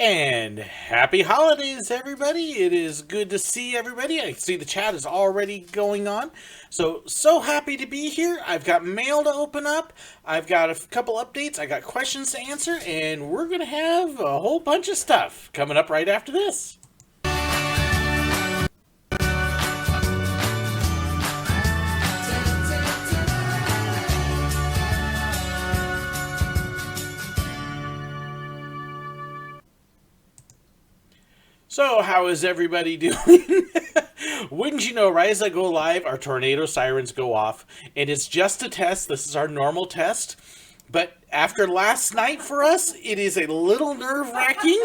And happy holidays, everybody. It is good to see everybody. I see the chat is already going on. So happy to be here. I've got mail to open up. I've got a couple updates. I got questions to answer. And we're going to have a whole bunch of stuff coming up right after this. So, how is everybody doing? Wouldn't you know, right as I go live, our tornado sirens go off. And it's just a test. This is our normal test. But after last night for us, it is a little nerve-wracking.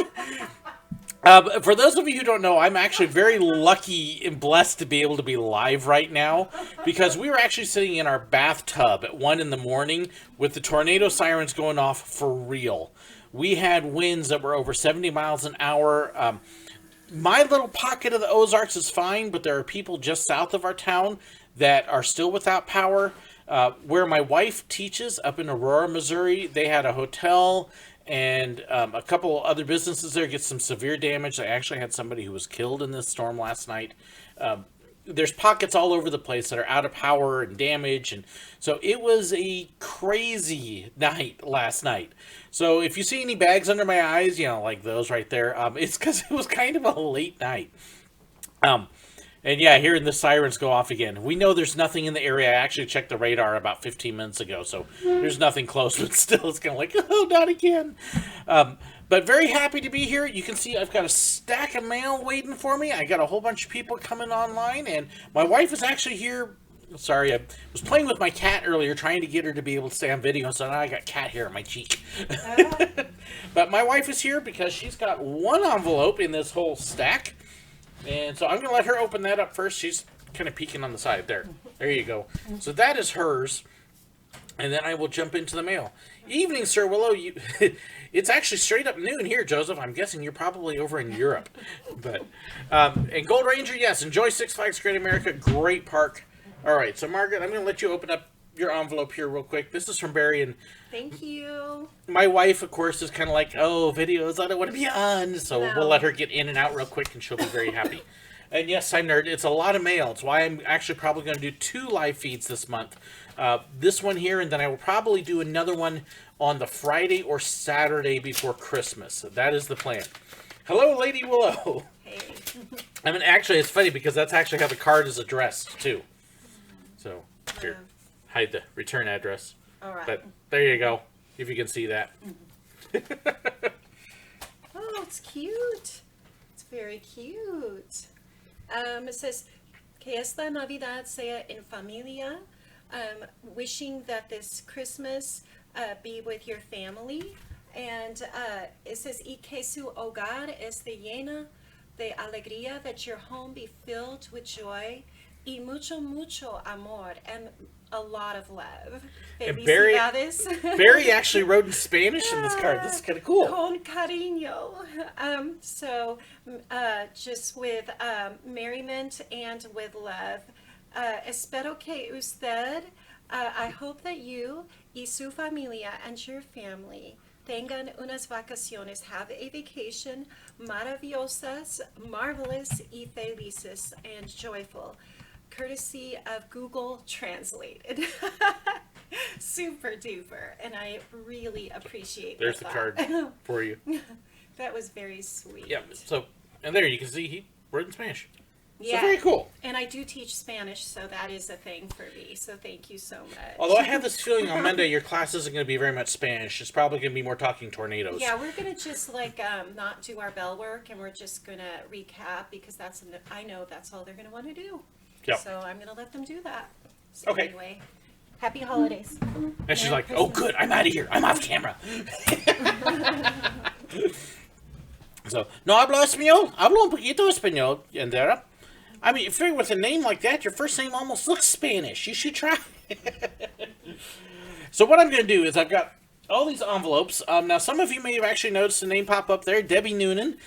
For those of you who don't know, I'm actually very lucky and blessed to be able to be live right now. Because we were actually sitting in our bathtub at 1 in the morning with the tornado sirens going off for real. We had winds that were over 70 miles an hour. My little pocket of the Ozarks is fine, but there are people just south of our town that are still without power. Where my wife teaches, up in Aurora, Missouri, they had a hotel and a couple other businesses there get some severe damage. They actually had somebody who was killed in this storm last night. There's pockets all over the place that are out of power and damage, and so it was a crazy night last night. So if you see any bags under my eyes, you know, like those right there, it's because it was kind of a late night. And yeah, hearing the sirens go off again. We know there's nothing in the area. I actually checked the radar about 15 minutes ago, so there's nothing close, but still it's kind of like, oh, not again. But very happy to be here. You can see I've got a stack of mail waiting for me. I got a whole bunch of people coming online, and my wife is actually here. Sorry, I was playing with my cat earlier, trying to get her to be able to stay on video, so now I got cat hair on my cheek. But my wife is here because she's got one envelope in this whole stack, and so I'm going to let her open that up first. She's kind of peeking on the side. There you go. So that is hers, and then I will jump into the mail. Evening, SirWillow. It's actually straight up noon here, Joseph. I'm guessing you're probably over in Europe. But and Gold Ranger, yes, enjoy Six Flags Great America. Great park. All right, so Margaret, I'm going to let you open up your envelope here real quick. This is from Barry, and thank you. My wife, of course, is kind of like, oh, videos, I don't want to be on. So we'll let her get in and out real quick, and she'll be very happy. And yes, I'm nerd. It's a lot of mail. It's why I'm actually probably going to do 2 live feeds this month. This one here, and then I will probably do another one on the Friday or Saturday before Christmas. So that is the plan. Hello, Lady Willow. Hey. I mean, actually, it's funny because that's actually how the card is addressed, too. So, here, hide the return address. All right. But there you go, if you can see that. Oh, it's cute. It's very cute. It says, que esta Navidad sea en familia. Wishing that this Christmas be with your family. And it says, y que su hogar esté llena de alegría, that your home be filled with joy. Y mucho amor, and a lot of love. And Barry actually wrote in Spanish in this card. This is kind of cool. Con cariño. Just with merriment and with love. Espero que usted, I hope that you y su familia and your family tengan unas vacaciones, have a vacation maravillosas, marvelous y felices, and joyful. Courtesy of Google Translated. Super duper. And I really appreciate There's the card for you. That was very sweet. Yeah, so, and there you can see he wrote in Spanish. Yeah. So very cool. And I do teach Spanish, so that is a thing for me. So thank you so much. Although I have this feeling on Monday your class isn't going to be very much Spanish. It's probably going to be more talking tornadoes. Yeah, we're going to just not do our bell work, and we're just going to recap because I know that's all they're going to want to do. Yep. So I'm going to let them do that. So okay. Anyway, happy holidays. And she's like, oh, good, I'm out of here. I'm off camera. So, no hablo español. Hablo un poquito español, Yandera. I mean, if you're with a name like that, your first name almost looks Spanish. You should try. So what I'm going to do is I've got all these envelopes. Now, some of you may have actually noticed the name pop up there, Debbie Noonan.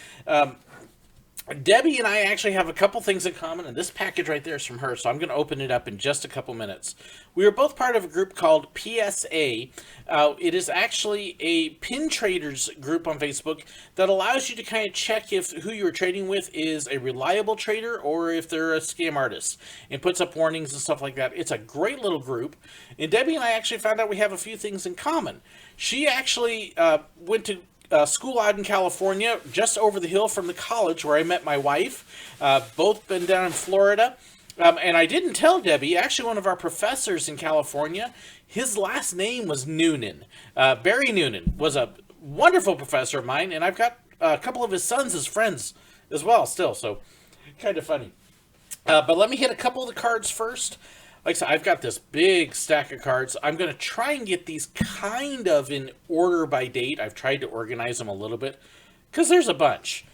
Debbie and I actually have a couple things in common, and this package right there is from her, so I'm going to open it up in just a couple minutes. We are both part of a group called PSA. It is actually a pin traders group on Facebook that allows you to kind of check if who you're trading with is a reliable trader or if they're a scam artist, and puts up warnings and stuff like that. It's a great little group, and Debbie and I actually found out we have a few things in common. She actually went to school out in California, just over the hill from the college where I met my wife. Both been down in Florida. And I didn't tell Debbie, actually one of our professors in California, his last name was Noonan. Barry Noonan was a wonderful professor of mine, and I've got a couple of his sons as friends as well still, so kind of funny. But let me hit a couple of the cards first. Like I said, I've got this big stack of cards. I'm going to try and get these kind of in order by date. I've tried to organize them a little bit because there's a bunch.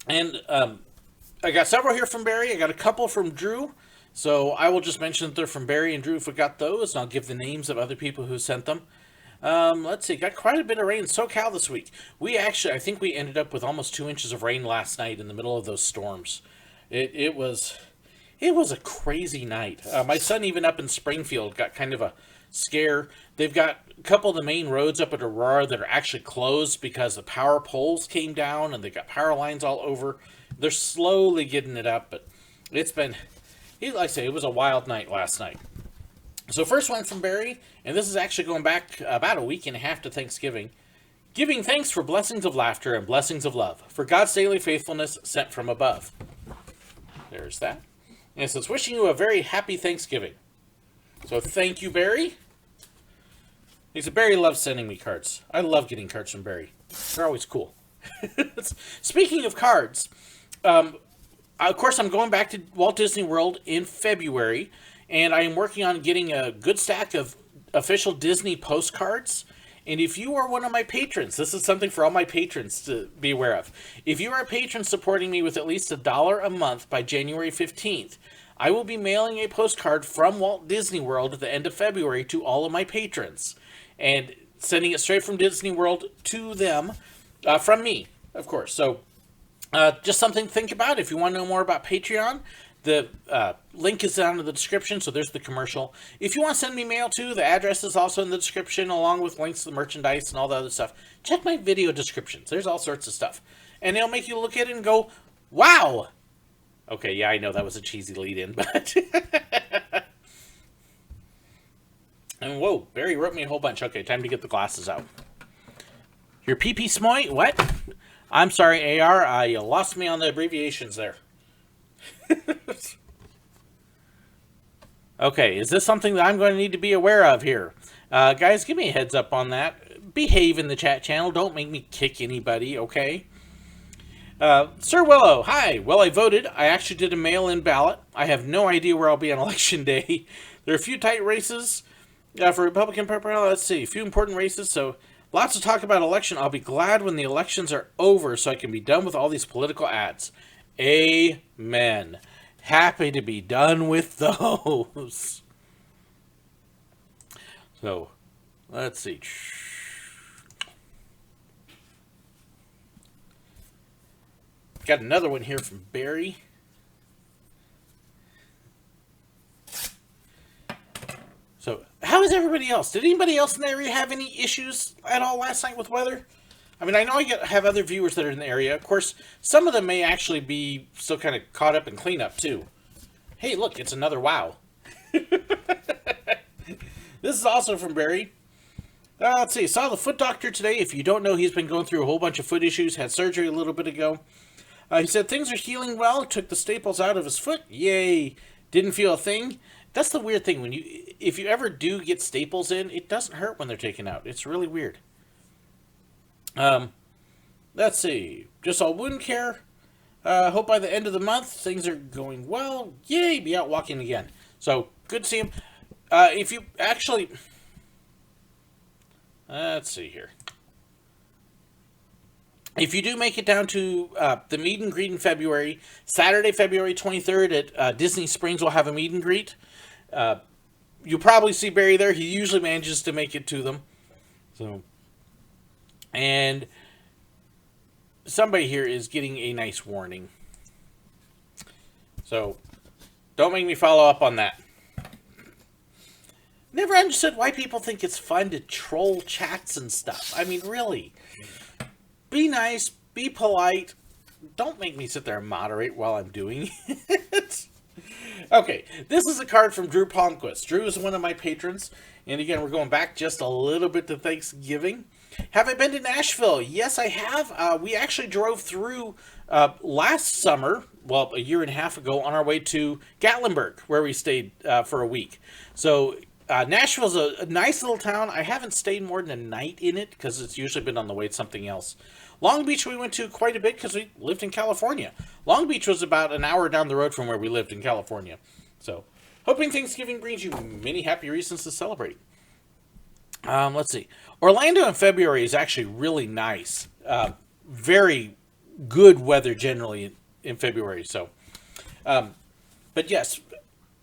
And I got several here from Barry. I got a couple from Drew. So I will just mention that they're from Barry and Drew if we got those. And I'll give the names of other people who sent them. Let's see. Got quite a bit of rain in SoCal this week. I think we ended up with almost 2 inches of rain last night in the middle of those storms. It was a crazy night. My son, even up in Springfield, got kind of a scare. They've got a couple of the main roads up at Aurora that are actually closed because the power poles came down and they got power lines all over. They're slowly getting it up, but like I say, it was a wild night last night. So first one from Barry, and this is actually going back about a week and a half to Thanksgiving. Giving thanks for blessings of laughter and blessings of love, for God's daily faithfulness sent from above. There's that. And it says, wishing you a very happy Thanksgiving. So thank you, Barry. He said, Barry loves sending me cards. I love getting cards from Barry. They're always cool. Speaking of cards, of course, I'm going back to Walt Disney World in February, and I am working on getting a good stack of official Disney postcards. And if you are one of my patrons, this is something for all my patrons to be aware of. If you are a patron supporting me with at least $1 a month by January 15th, I will be mailing a postcard from Walt Disney World at the end of February to all of my patrons. And sending it straight from Disney World to them, from me, of course. So, just something to think about. If you want to know more about Patreon, the link is down in the description, so there's the commercial. If you want to send me mail too, the address is also in the description, along with links to the merchandise and all the other stuff. Check my video descriptions. There's all sorts of stuff. And it'll make you look at it and go, wow! Okay, yeah, I know that was a cheesy lead-in, but... And whoa, Barry wrote me a whole bunch. Okay, time to get the glasses out. Your PP Smoy? What? I'm sorry, AR. You lost me on the abbreviations there. Okay, is this something that I'm going to need to be aware of here? Guys, give me a heads up on that. Behave in the chat channel. Don't make me kick anybody, okay? SirWillow, hi. Well, I voted. I actually did a mail-in ballot. I have no idea where I'll be on election day. There are a few tight races for Republican primary. Let's see, a few important races. So lots to talk about election. I'll be glad when the elections are over so I can be done with all these political ads. Amen. Happy to be done with those. So, let's see. Got another one here from Barry. So, how is everybody else? Did anybody else in the area have any issues at all last night with weather? I mean, I know I have other viewers that are in the area. Of course, some of them may actually be still kind of caught up in cleanup, too. Hey, look, it's another wow. This is also from Barry. Let's see, saw the foot doctor today. If you don't know, he's been going through a whole bunch of foot issues. Had surgery a little bit ago. He said things are healing well. Took the staples out of his foot. Yay. Didn't feel a thing. That's the weird thing. If you ever do get staples in, it doesn't hurt when they're taken out. It's really weird. Let's see. Just all wound care. Hope by the end of the month things are going well. Yay, be out walking again. So, good to see him. If you actually... Let's see here. If you do make it down to the meet and greet in February, Saturday, February 23rd at Disney Springs, we'll have a meet and greet. You'll probably see Barry there. He usually manages to make it to them. So, and somebody here is getting a nice warning. So, don't make me follow up on that. Never understood why people think it's fun to troll chats and stuff. I mean, really. Be nice, be polite. Don't make me sit there and moderate while I'm doing it. Okay, this is a card from Drew Palmquist. Drew is one of my patrons. And again, we're going back just a little bit to Thanksgiving. Have I been to Nashville? Yes, I have. We actually drove through last summer, well, a year and a half ago, on our way to Gatlinburg, where we stayed for a week. So Nashville's a nice little town. I haven't stayed more than a night in it because it's usually been on the way to something else. Long Beach we went to quite a bit because we lived in California. Long Beach was about an hour down the road from where we lived in California. So, hoping Thanksgiving brings you many happy reasons to celebrate. Let's see. Orlando in February is actually really nice. Very good weather generally in February. So, but yes,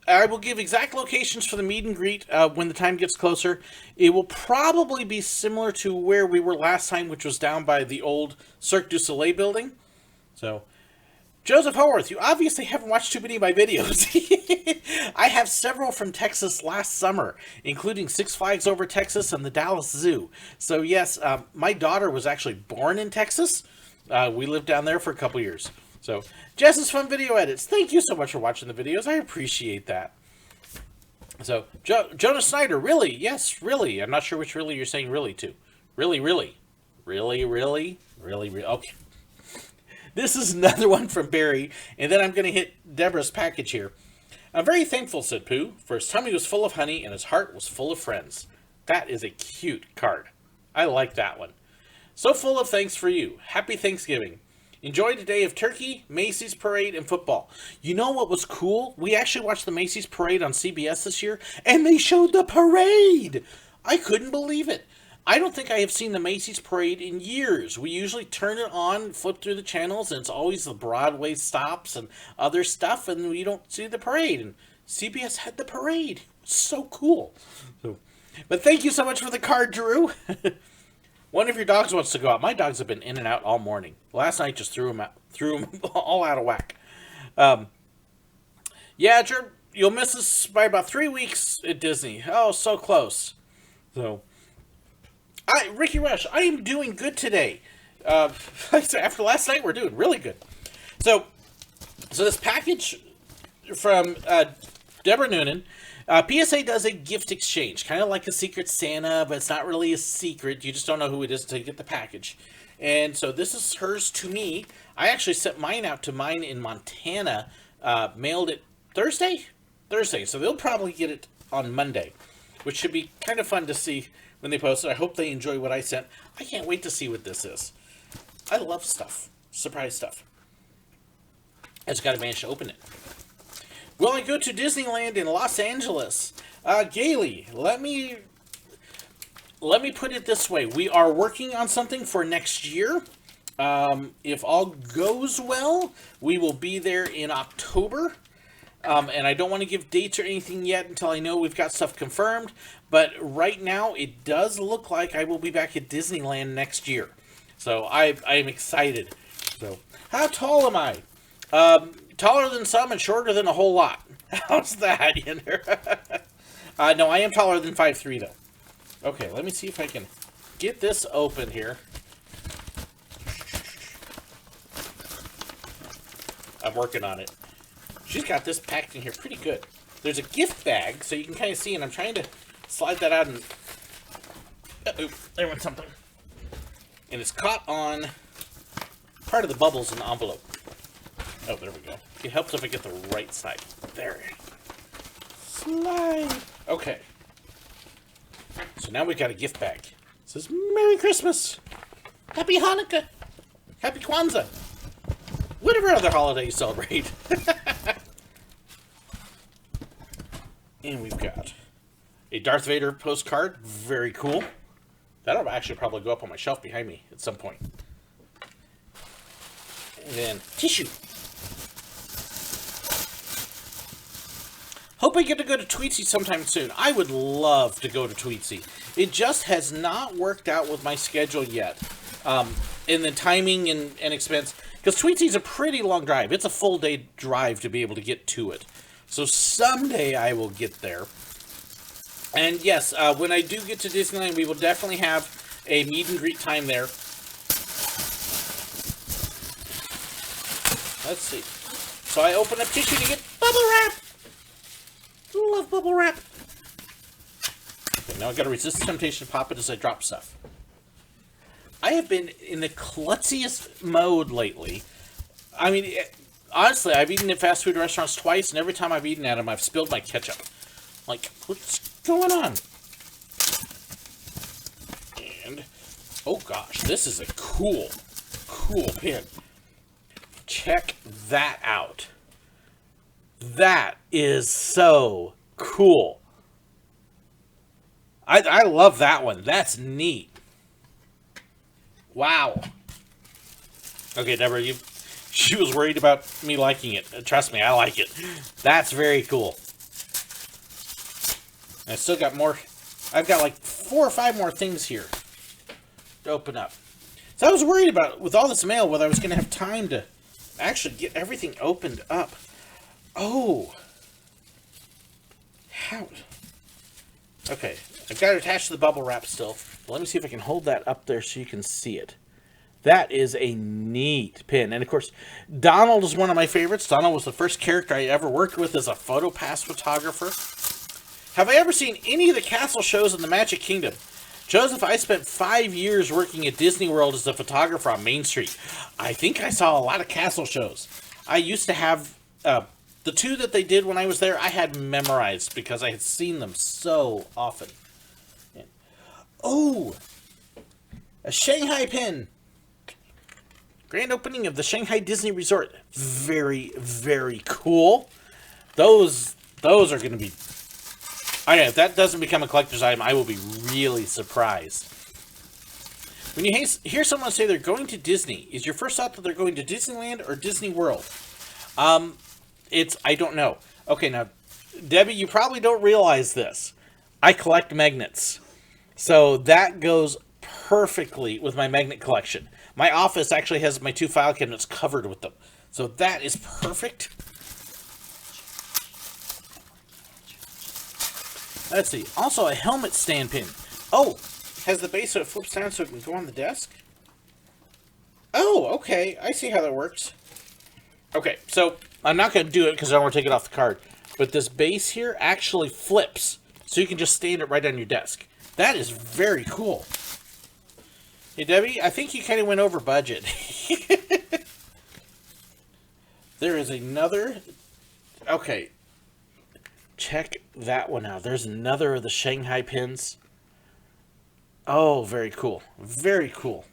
I will give exact locations for the meet and greet when the time gets closer. It will probably be similar to where we were last time, which was down by the old Cirque du Soleil building. So, Joseph Haworth, you obviously haven't watched too many of my videos. I have several from Texas last summer, including Six Flags Over Texas and the Dallas Zoo. So yes, my daughter was actually born in Texas. We lived down there for a couple years. So, Jess's Fun Video Edits, thank you so much for watching the videos. I appreciate that. So, Jonas Snyder, really? Yes, really. I'm not sure which really you're saying really to. Really, really. Really, really? Really, really. Okay. This is another one from Barry, and then I'm going to hit Deborah's package here. I'm very thankful, said Pooh, for his tummy was full of honey and his heart was full of friends. That is a cute card. I like that one. So full of thanks for you. Happy Thanksgiving. Enjoyed a day of turkey, Macy's parade, and football. You know what was cool? We actually watched the Macy's parade on CBS this year, and they showed the parade! I couldn't believe it. I don't think I have seen the Macy's parade in years. We usually turn it on, flip through the channels, and it's always the Broadway stops and other stuff, and we don't see the parade. And CBS had the parade. So cool. But thank you so much for the card, Drew. One of your dogs wants to go out. My dogs have been in and out all morning. Last night just threw them all out of whack. Yeah, Drew, you'll miss us by about 3 weeks at Disney. Oh, so close. So, Ricky Rush, I am doing good today. After last night, we're doing really good. So this package from Deborah Noonan. PSA does a gift exchange, kind of like a Secret Santa, but it's not really a secret. You just don't know who it is until you get the package. And so this is hers to me. I actually sent mine out to mine in Montana, mailed it Thursday. So they'll probably get it on Monday, which should be kind of fun to see when they post it. I hope they enjoy what I sent. I can't wait to see what this is. I love stuff. Surprise stuff. I just got to manage to open it. Will I go to Disneyland in Los Angeles? Gailey, let me put it this way. We are working on something for next year. If all goes well, we will be there in October. And I don't want to give dates or anything yet until I know we've got stuff confirmed. But right now, it does look like I will be back at Disneyland next year. So I am excited. So, how tall am I? Taller than some and shorter than a whole lot. How's that? No, I am taller than 5'3", though. Okay, let me see if I can get this open here. I'm working on it. She's got this packed in here pretty good. There's a gift bag, so you can kind of see, and I'm trying to slide that out and... Uh-oh, there went something. And it's caught on part of the bubbles in the envelope. Oh, there we go. It helps if I get the right side. There. Slide. Okay. So now we've got a gift bag. It says, Merry Christmas. Happy Hanukkah. Happy Kwanzaa. Whatever other holiday you celebrate. And we've got a Darth Vader postcard. Very cool. That'll actually probably go up on my shelf behind me at some point. And then tissue. Hope I get to go to Tweetsy sometime soon. I would love to go to Tweetsy. It just has not worked out with my schedule yet. and the timing and expense, because Twin City's a pretty long drive. It's a full day drive to be able to get to it. So someday I will get there. And yes, when I do get to Disneyland, we will definitely have a meet and greet time there. Let's see. So I open up tissue to get bubble wrap. I love bubble wrap. Okay, now I gotta resist the temptation to pop it as I drop stuff. I have been in the klutziest mode lately. I mean, honestly, I've eaten at fast food restaurants twice, and every time I've eaten at them, I've spilled my ketchup. Like, what's going on? And, oh gosh, this is a cool pin. Check that out. That is so cool. I love that one. That's neat. Wow. Okay, Deborah, she was worried about me liking it. Trust me, I like it. That's very cool. I still got more. I've got like 4 or 5 more things here to open up. So I was worried about, with all this mail, whether I was going to have time to actually get everything opened up. Oh. How? Okay, I've got it attached to the bubble wrap still. Let me see if I can hold that up there so you can see it. That is a neat pin. And of course, Donald is one of my favorites. Donald was the first character I ever worked with as a PhotoPass photographer. Have I ever seen any of the castle shows in the Magic Kingdom? Joseph, I spent 5 years working at Disney World as a photographer on Main Street. I think I saw a lot of castle shows. I used to have the 2 that they did when I was there, I had memorized because I had seen them so often. Oh, a Shanghai pin. Grand opening of the Shanghai Disney Resort. Very, very cool. Those are going to be... Okay, if that doesn't become a collector's item, I will be really surprised. When you hear someone say they're going to Disney, is your first thought that they're going to Disneyland or Disney World? I don't know. Okay, now, Debbie, you probably don't realize this. I collect magnets. So that goes perfectly with my magnet collection. My office actually has my 2 file cabinets covered with them. So that is perfect. Let's see. Also, a helmet stand pin. Oh, has the base so it flips down so it can go on the desk? Oh, okay. I see how that works. Okay, so I'm not going to do it because I don't want to take it off the card. But this base here actually flips. So you can just stand it right on your desk. That is very cool. Hey, Debbie, I think you kind of went over budget. There is another... Okay. Check that one out. There's another of the Shanghai pins. Oh, very cool. Very cool.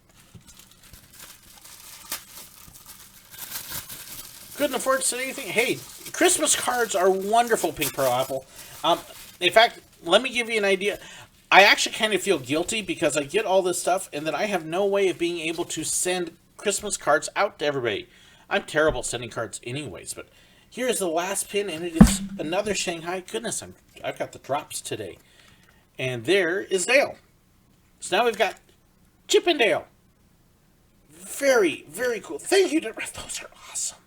Couldn't afford to say anything. Hey, Christmas cards are wonderful, Pink Pearl Apple. In fact, let me give you an idea. I actually kind of feel guilty because I get all this stuff and then I have no way of being able to send Christmas cards out to everybody. I'm terrible at sending cards anyways, but here's the last pin and it is another Shanghai. Goodness, I've got the drops today. And there is Dale. So now we've got Chip and Dale. Very, very cool. Thank you. Those are awesome.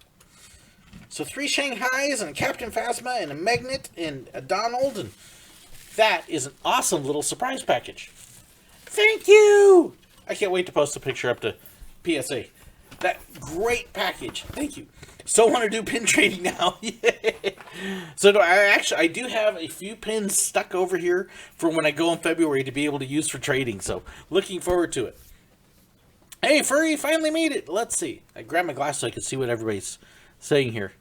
So 3 Shanghais and a Captain Phasma and a Magnet and a Donald, and that is an awesome little surprise package. Thank you! I can't wait to post a picture up to PSA. That great package. Thank you. Still want to do pin trading now. So I do have a few pins stuck over here for when I go in February to be able to use for trading. So looking forward to it. Hey, Furry finally made it. Let's see. I grabbed my glass so I could see what everybody's saying here.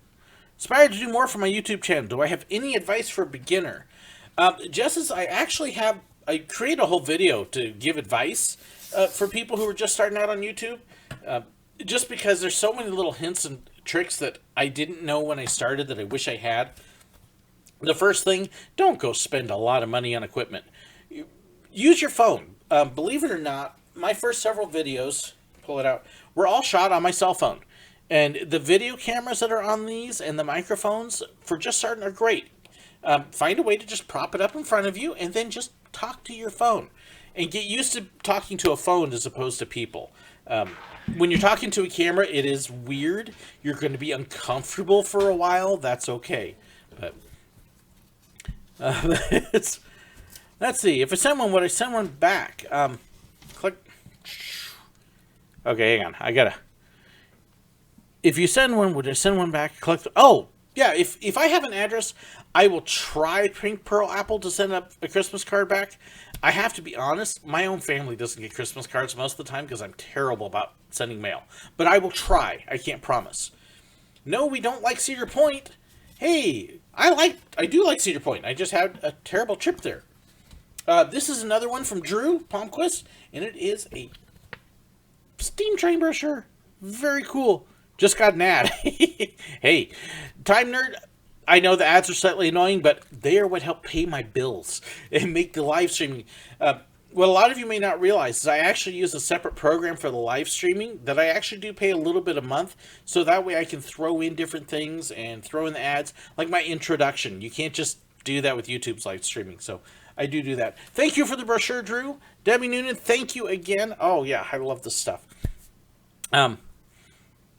Inspired to do more for my YouTube channel. Do I have any advice for a beginner? Just as I create a whole video to give advice for people who are just starting out on YouTube. Just because there's so many little hints and tricks that I didn't know when I started that I wish I had. The first thing, don't go spend a lot of money on equipment. Use your phone. Believe it or not, my first several videos, pull it out, were all shot on my cell phone. And the video cameras that are on these and the microphones for just starting are great. Find a way to just prop it up in front of you and then just talk to your phone. And get used to talking to a phone as opposed to people. When you're talking to a camera, it is weird. You're going to be uncomfortable for a while. That's okay. But let's see. If I send one, would I send one back? Click. Okay, hang on. I gotta. If you send one, would I send one back? Click. Oh, yeah. If I have an address, I will try Pink Pearl Apple to send up a Christmas card back. I have to be honest. My own family doesn't get Christmas cards most of the time because I'm terrible about sending mail. But I will try. I can't promise. No, we don't like Cedar Point. Hey, I do like Cedar Point. I just had a terrible trip there. This is another one from Drew Palmquist, and it is a steam train brochure. Very cool. Just got an ad. Hey, Time Nerd, I know the ads are slightly annoying, but they are what help pay my bills and make the live streaming. What a lot of you may not realize is I actually use a separate program for the live streaming that I actually do pay a little bit a month, so that way I can throw in different things and throw in the ads, like my introduction. You can't just do that with YouTube's live streaming, so I do that. Thank you for the brochure, Drew. Debbie Noonan, thank you again. Oh, yeah, I love this stuff.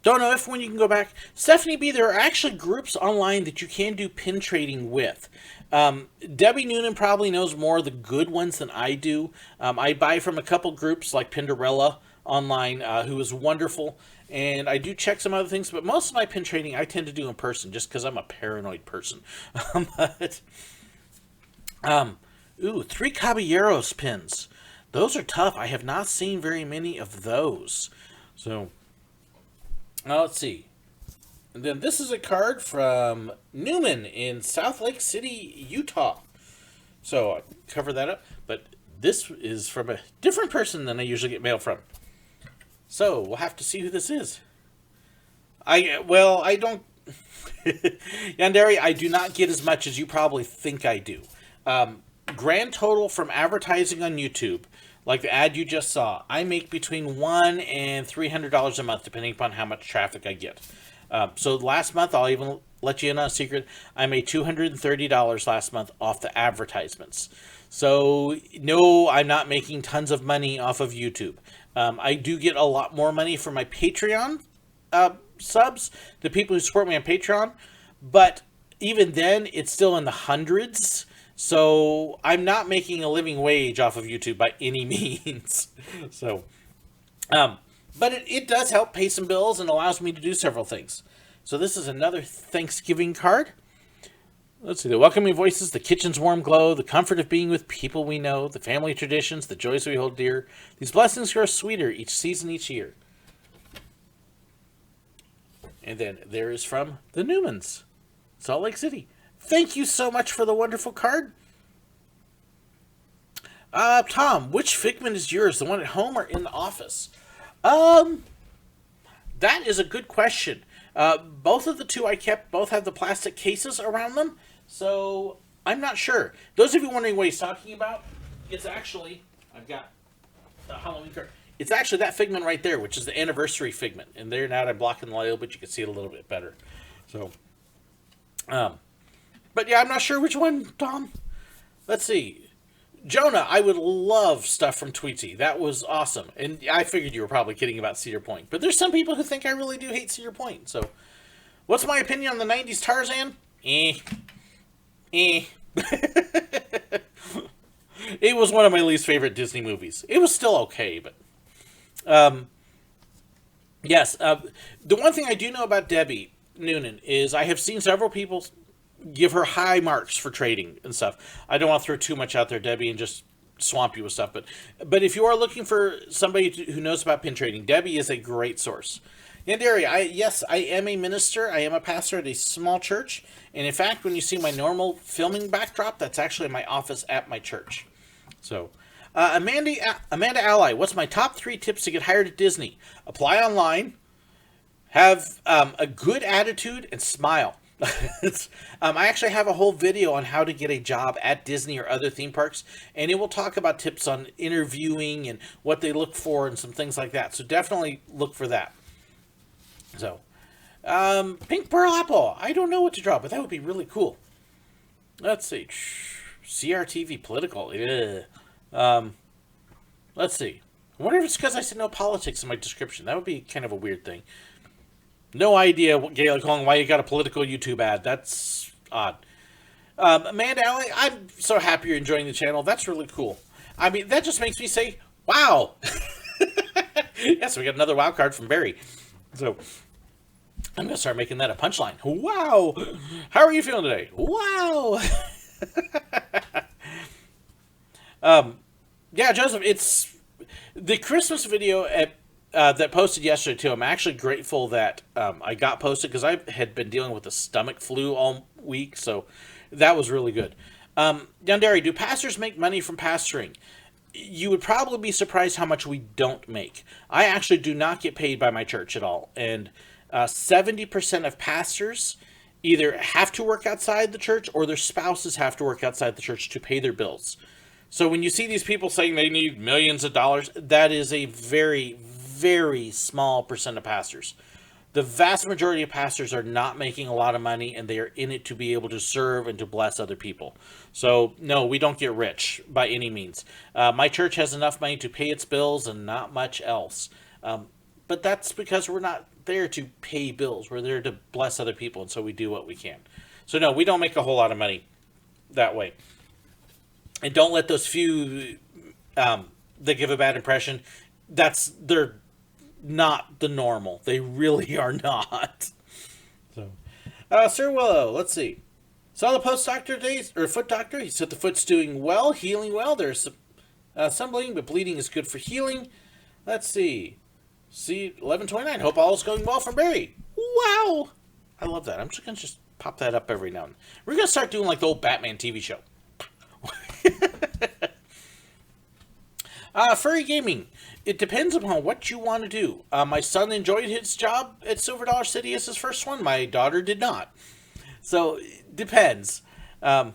Don't know if when you can go back. Stephanie B, there are actually groups online that you can do pin trading with. Debbie Noonan probably knows more of the good ones than I do. I buy from a couple groups like Pandora online, who is wonderful. And I do check some other things, but most of my pin trading I tend to do in person just because I'm a paranoid person. Ooh, 3 Caballeros pins. Those are tough. I have not seen very many of those. So, let's see. And then this is a card from Newman in South Lake City, Utah. So, I'll cover that up. But this is from a different person than I usually get mail from. So, we'll have to see who this is. I don't... Yandere, I do not get as much as you probably think I do. Grand total from advertising on YouTube, like the ad you just saw, I make between $100 and $300 a month, depending upon how much traffic I get. So last month, I'll even let you in on a secret, I made $230 last month off the advertisements. So no, I'm not making tons of money off of YouTube. I do get a lot more money for my Patreon subs, the people who support me on Patreon, but even then, it's still in the hundreds. So I'm not making a living wage off of YouTube by any means. So, but it does help pay some bills and allows me to do several things. So this is another Thanksgiving card. Let's see, the welcoming voices, the kitchen's warm glow, the comfort of being with people we know, the family traditions, the joys we hold dear. These blessings grow sweeter each season, each year. And then there is from the Newmans, Salt Lake City. Thank you so much for the wonderful card. Tom, which figment is yours? The one at home or in the office? That is a good question. Both of the two I kept, both have the plastic cases around them. So, I'm not sure. Those of you wondering what he's talking about, it's actually, I've got the Halloween card. It's actually that figment right there, which is the anniversary figment. And there now I'm blocking the light, but you can see it a little bit better. So, but yeah, I'm not sure which one, Tom. Let's see. Jonah, I would love stuff from Tweety. That was awesome. And I figured you were probably kidding about Cedar Point. But there's some people who think I really do hate Cedar Point. So, what's my opinion on the 90s Tarzan? It was one of my least favorite Disney movies. It was still okay, but... yes, the one thing I do know about Debbie Noonan is I have seen several people give her high marks for trading and stuff. I don't want to throw too much out there, Debbie, and just swamp you with stuff. But if you are looking for somebody who knows about pin trading, Debbie is a great source. Yandere, yes, I am a minister. I am a pastor at a small church. And in fact, when you see my normal filming backdrop, that's actually my office at my church. So, Amanda Ally, what's my top 3 tips to get hired at Disney? Apply online, have a good attitude, and smile. I actually have a whole video on how to get a job at Disney or other theme parks, and it will talk about tips on interviewing and what they look for and some things like that. So definitely look for that. So, Pink Pearl Apple. I don't know what to draw, but that would be really cool. Let's see. CRTV political. Let's see. I wonder if it's because I said no politics in my description. That would be kind of a weird thing. No idea, Gaelic Kong, why you got a political YouTube ad. That's odd. Amanda Alley, I'm so happy you're enjoying the channel. That's really cool. I mean, that just makes me say, wow. Yes, we got another wild card from Barry. So, I'm going to start making that a punchline. Wow. How are you feeling today? Wow. Yeah, Joseph, it's the Christmas video that posted yesterday, too. I'm actually grateful that I got posted because I had been dealing with a stomach flu all week, so that was really good. Yandere, do pastors make money from pastoring? You would probably be surprised how much we don't make. I actually do not get paid by my church at all, and 70% of pastors either have to work outside the church or their spouses have to work outside the church to pay their bills. So when you see these people saying they need millions of dollars, that is a very, very small percent of pastors. The vast majority of pastors are not making a lot of money, and they are in it to be able to serve and to bless other people. So, no, we don't get rich by any means. My church has enough money to pay its bills and not much else. But that's because we're not there to pay bills. We're there to bless other people, and so we do what we can. So, no, we don't make a whole lot of money that way. And don't let those few that give a bad impression, they're not the normal. They really are not. So, SirWillow, let's see. Saw the post doctor days, or foot doctor. He said the foot's doing well, healing well. There's some bleeding, but bleeding is good for healing. Let's see. See, 11:29. Hope all is going well from Barry. Wow. I love that. I'm just going to pop that up every now and then. We're going to start doing like the old Batman TV show. Furry gaming. It depends upon what you want to do. My son enjoyed his job at Silver Dollar City as his first one. My daughter did not. So, it depends. Pink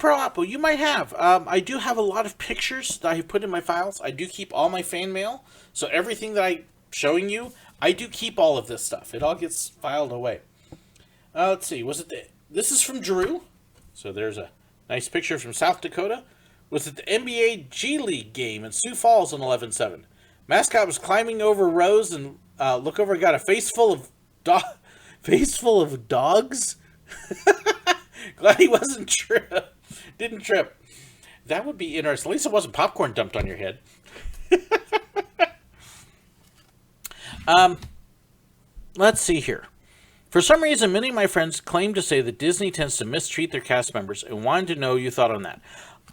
Pearl Apple, you might have. I do have a lot of pictures that I put in my files. I do keep all my fan mail. So, everything that I'm showing you, I do keep all of this stuff. It all gets filed away. Let's see. This is from Drew. So, there's a nice picture from South Dakota. Was it the NBA G League game in Sioux Falls on 11/7? Mascot was climbing over rows and look over, got a face full of dogs. Glad he didn't trip. That would be interesting. At least it wasn't popcorn dumped on your head. Let's see here. For some reason, many of my friends claim to say that Disney tends to mistreat their cast members and wanted to know your thought on that.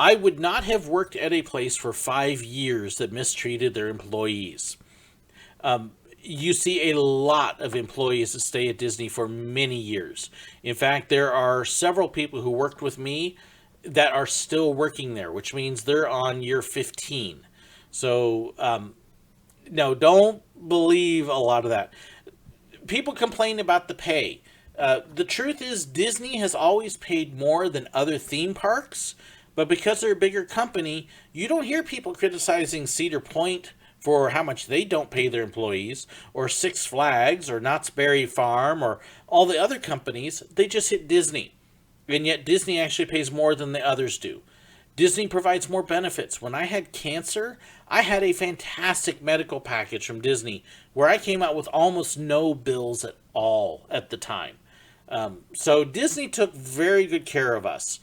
I would not have worked at a place for 5 years that mistreated their employees. You see a lot of employees that stay at Disney for many years. In fact, there are several people who worked with me that are still working there, which means they're on year 15. So, no, don't believe a lot of that. People complain about the pay. The truth is Disney has always paid more than other theme parks. But because they're a bigger company, you don't hear people criticizing Cedar Point for how much they don't pay their employees, or Six Flags, or Knott's Berry Farm, or all the other companies. They just hit Disney. And yet Disney actually pays more than the others do. Disney provides more benefits. When I had cancer, I had a fantastic medical package from Disney where I came out with almost no bills at all at the time. So Disney took very good care of us.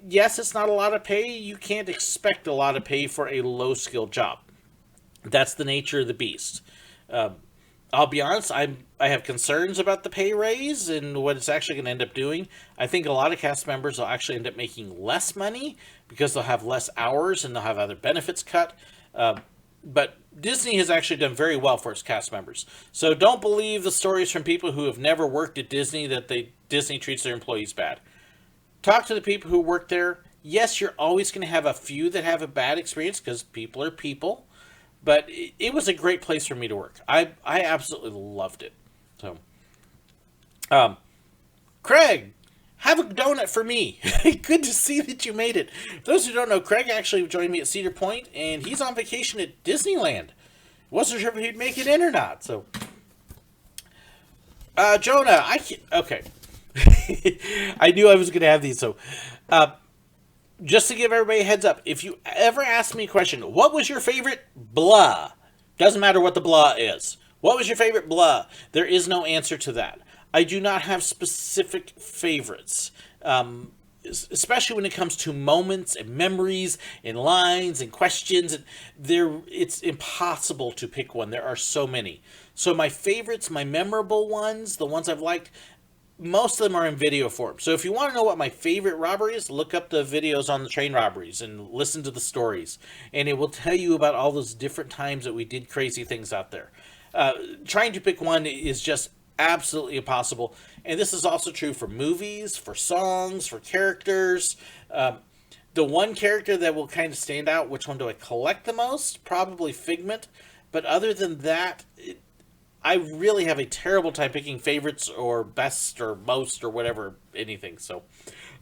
Yes, it's not a lot of pay. You can't expect a lot of pay for a low-skilled job. That's the nature of the beast. I'll be honest, I have concerns about the pay raise and what it's actually going to end up doing. I think a lot of cast members will actually end up making less money because they'll have less hours and they'll have other benefits cut. But Disney has actually done very well for its cast members. So don't believe the stories from people who have never worked at Disney that Disney treats their employees bad. Talk to the people who work there. Yes, you're always going to have a few that have a bad experience because people are people. But it was a great place for me to work. I absolutely loved it. So, Craig, have a donut for me. Good to see that you made it. Those who don't know, Craig actually joined me at Cedar Point, and he's on vacation at Disneyland. Wasn't sure if he'd make it in or not. So, Jonah, okay. I knew I was going to have these. So, just to give everybody a heads up, if you ever ask me a question, what was your favorite blah? Doesn't matter what the blah is. What was your favorite blah? There is no answer to that. I do not have specific favorites. Especially when it comes to moments and memories and lines and questions. It's impossible to pick one. There are so many. So my favorites, my memorable ones, the ones I've liked, most of them are in video form. So if you want to know what my favorite robbery is, look up the videos on the train robberies and listen to the stories. And it will tell you about all those different times that we did crazy things out there. Trying to pick one is just absolutely impossible. And this is also true for movies, for songs, for characters. The one character that will kind of stand out, which one do I collect the most? Probably Figment. But other than that, I really have a terrible time picking favorites or best or most or whatever, anything. So,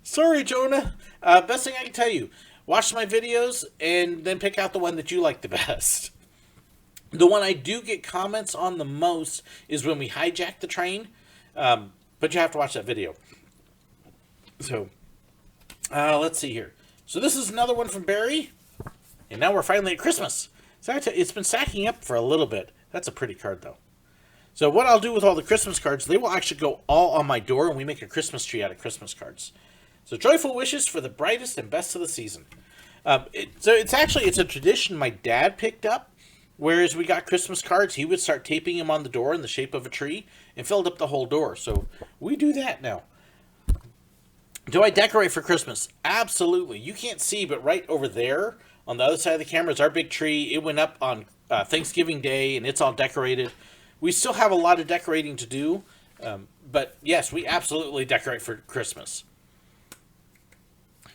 sorry, Jonah. Best thing I can tell you, watch my videos and then pick out the one that you like the best. The one I do get comments on the most is when we hijack the train. But you have to watch that video. So, let's see here. So this is another one from Barry. And now we're finally at Christmas. So it's been stacking up for a little bit. That's a pretty card, though. So what I'll do with all the Christmas cards, they will actually go all on my door, and we make a Christmas tree out of Christmas cards. So joyful wishes for the brightest and best of the season. It's a tradition my dad picked up. Whereas we got Christmas cards, he would start taping them on the door in the shape of a tree and filled up the whole door. So we do that now. Do I decorate for Christmas? Absolutely. You can't see, but right over there on the other side of the camera is our big tree. It went up on Thanksgiving Day, and it's all decorated. We still have a lot of decorating to do, but yes, we absolutely decorate for Christmas.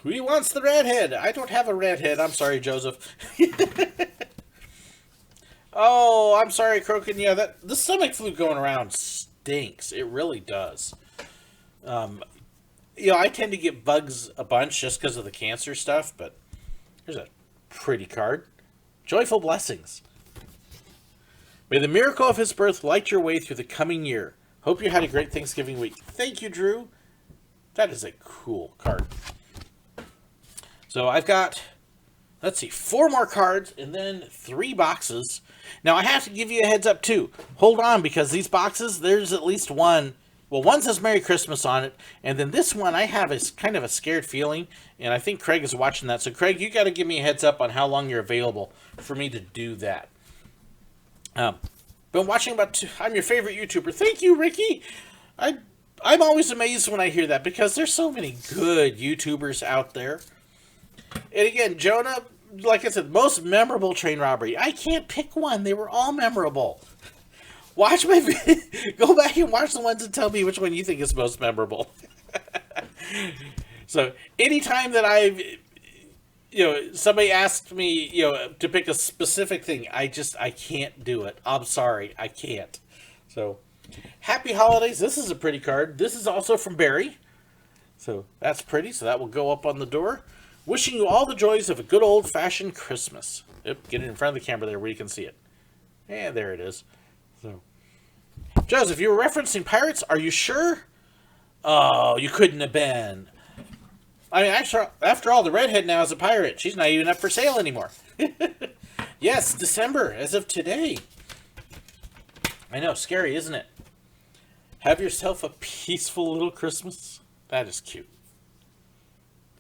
Who wants the redhead? I don't have a redhead. I'm sorry, Joseph. Oh, I'm sorry, Crokin. Yeah, the stomach flu going around stinks. It really does. I tend to get bugs a bunch just because of the cancer stuff, but here's a pretty card. Joyful blessings. May the miracle of his birth light your way through the coming year. Hope you had a great Thanksgiving week. Thank you, Drew. That is a cool card. So I've got, let's see, 4 more cards and then 3 boxes. Now, I have to give you a heads up, too. Hold on, because these boxes, there's at least one. Well, one says Merry Christmas on it, and then this one I have is kind of a scared feeling, and I think Craig is watching that. So, Craig, you got to give me a heads up on how long you're available for me to do that. Been watching I'm your favorite YouTuber. Thank you, Ricky. I'm always amazed when I hear that, because there's so many good YouTubers out there. And again, Jonah, like I said, most memorable train robbery. I can't pick one. They were all memorable. Watch my video. Go back and watch the ones and tell me which one you think is most memorable. So, anytime that somebody asked me, to pick a specific thing, I can't do it. I'm sorry. I can't. So, happy holidays. This is a pretty card. This is also from Barry. So, that's pretty. So, that will go up on the door. Wishing you all the joys of a good old-fashioned Christmas. Yep, get it in front of the camera there where you can see it. Yeah, there it is. So, Joseph, you were referencing pirates. Are you sure? Oh, you couldn't have been. I mean, after all, the redhead now is a pirate. She's not even up for sale anymore. Yes, December, as of today. I know, scary, isn't it? Have yourself a peaceful little Christmas. That is cute.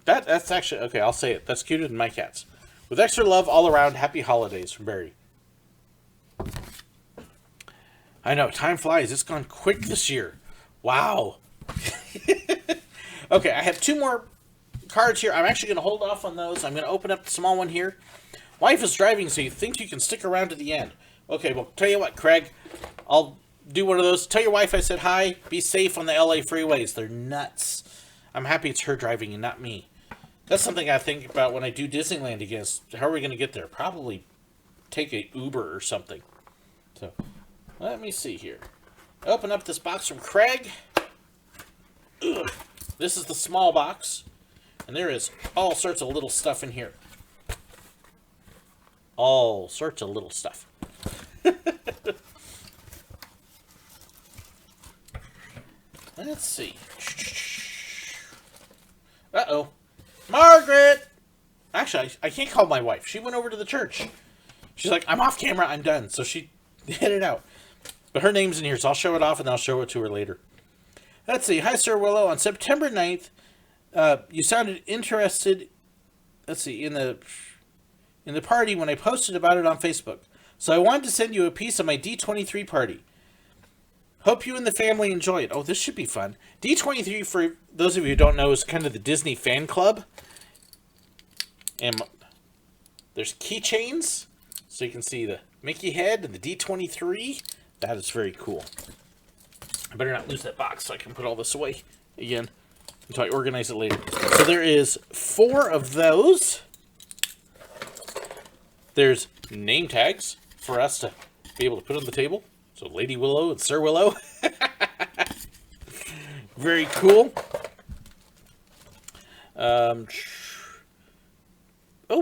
That's actually, okay, I'll say it. That's cuter than my cat's. With extra love all around, happy holidays from Barry. I know, time flies. It's gone quick this year. Wow. Okay, I have 2 more cards here. I'm actually going to hold off on those. I'm going to open up the small one here. Wife is driving, so you think you can stick around to the end. Okay, well, tell you what, Craig. I'll do one of those. Tell your wife I said hi. Be safe on the LA freeways. They're nuts. I'm happy it's her driving and not me. That's something I think about when I do Disneyland again. How are we going to get there? Probably take a Uber or something. So, let me see here. Open up this box from Craig. Ugh. This is the small box. And there is all sorts of little stuff in here. All sorts of little stuff. Let's see. Uh-oh. Margaret! Actually, I can't call my wife. She went over to the church. She's like, I'm off camera. I'm done. So she headed out. But her name's in here, so I'll show it off, and I'll show it to her later. Let's see. Hi, SirWillow. On September 9th, you sounded interested, let's see, in the party when I posted about it on Facebook. So I wanted to send you a piece of my D23 party. Hope you and the family enjoy it. Oh, this should be fun. D23, for those of you who don't know, is kind of the Disney fan club. And there's keychains, so you can see the Mickey head and the D23. That is very cool. I better not lose that box so I can put all this away again until I organize it later. So there is 4 of those. There's name tags for us to be able to put on the table. So Lady Willow and Sir Willow. Very cool.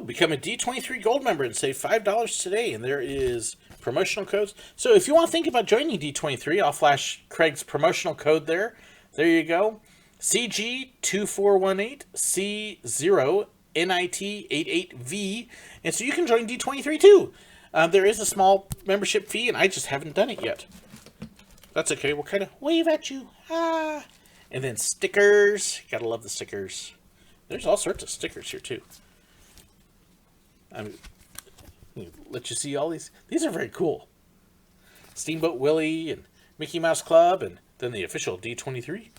Become a D23 Gold member and save $5 today. And there is promotional codes. So if you want to think about joining D23, I'll flash Craig's promotional code there. There you go. CG2418C0NIT88V. And so you can join D23 too. There is a small membership fee, and I just haven't done it yet. That's okay. We'll kind of wave at you. Ah. And then stickers. Gotta love the stickers. There's all sorts of stickers here too. Let you see all these. These are very cool. Steamboat Willie and Mickey Mouse Club, and then the official D23.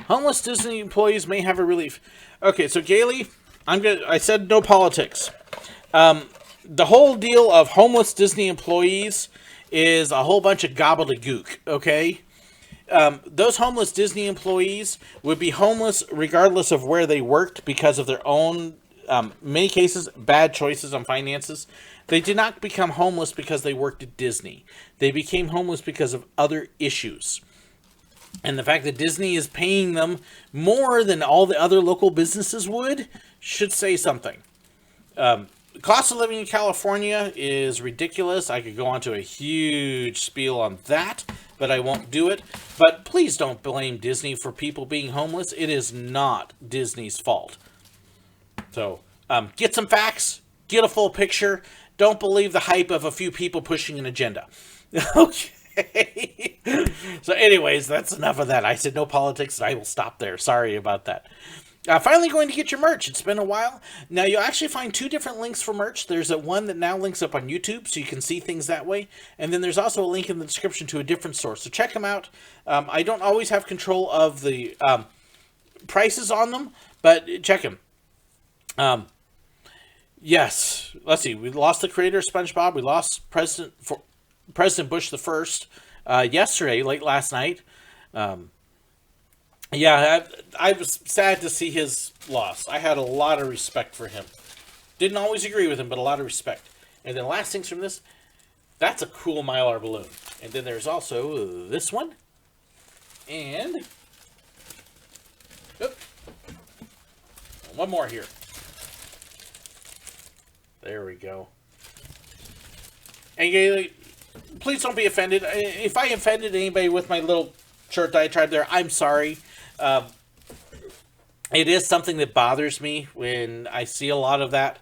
Homeless Disney employees may have a relief. Okay, so Gailey, I said no politics. The whole deal of homeless Disney employees is a whole bunch of gobbledygook, okay? Those homeless Disney employees would be homeless regardless of where they worked because of their own, many cases, bad choices on finances. They did not become homeless because they worked at Disney. They became homeless because of other issues. And the fact that Disney is paying them more than all the other local businesses would should say something. Cost of living in California is ridiculous. I could go on to a huge spiel on that, but I won't do it. But please don't blame Disney for people being homeless. It is not Disney's fault. So get some facts, get a full picture. Don't believe the hype of a few people pushing an agenda. Okay. So anyways, that's enough of that. I said no politics, and I will stop there. Sorry about that. Finally going to get your merch. It's been a while. Now, you'll actually find 2 different links for merch. There's one that now links up on YouTube, so you can see things that way. And then there's also a link in the description to a different source. So check them out. I don't always have control of the prices on them, but check them. Yes. Let's see. We lost the creator of SpongeBob. We lost President Busch the First yesterday, late last night. Yeah, I was sad to see his loss. I had a lot of respect for him. Didn't always agree with him, but a lot of respect. And then last things from this, that's a cool Mylar balloon. And then there's also this one. And one more here. There we go. And please don't be offended. If I offended anybody with my little short diatribe there, I'm sorry. It is something that bothers me when I see a lot of that.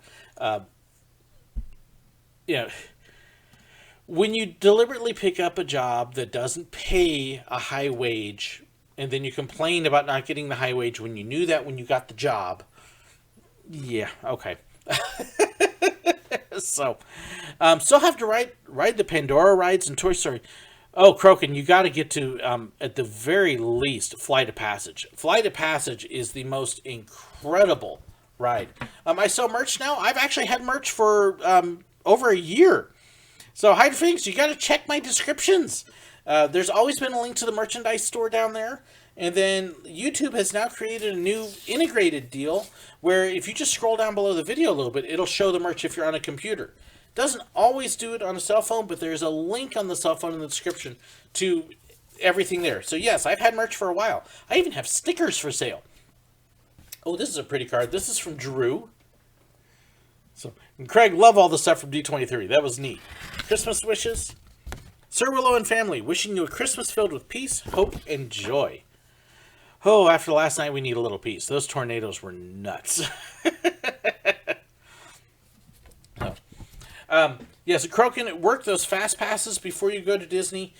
When you deliberately pick up a job that doesn't pay a high wage, and then you complain about not getting the high wage when you knew that when you got the job. Yeah, okay. So, still have to ride the Pandora rides in Toy Story. Oh, Crokin, you got to get to, at the very least, Flight of Passage. Flight of Passage is the most incredible ride. I sell merch now. I've actually had merch for over a year. So, Hide Things, you got to check my descriptions. There's always been a link to the merchandise store down there. And then YouTube has now created a new integrated deal where if you just scroll down below the video a little bit, it'll show the merch if you're on a computer. Doesn't always do it on a cell phone, but there's a link on the cell phone in the description to everything there. So yes, I've had merch for a while. I even have stickers for sale. Oh, this is a pretty card. This is from Drew. So, and Craig, love all the stuff from D23. That was neat. Christmas wishes. SirWillow and family, wishing you a Christmas filled with peace, hope, and joy. Oh, after last night, we need a little peace. Those tornadoes were nuts. Yes, Crokin, work those fast passes before you go to Disney.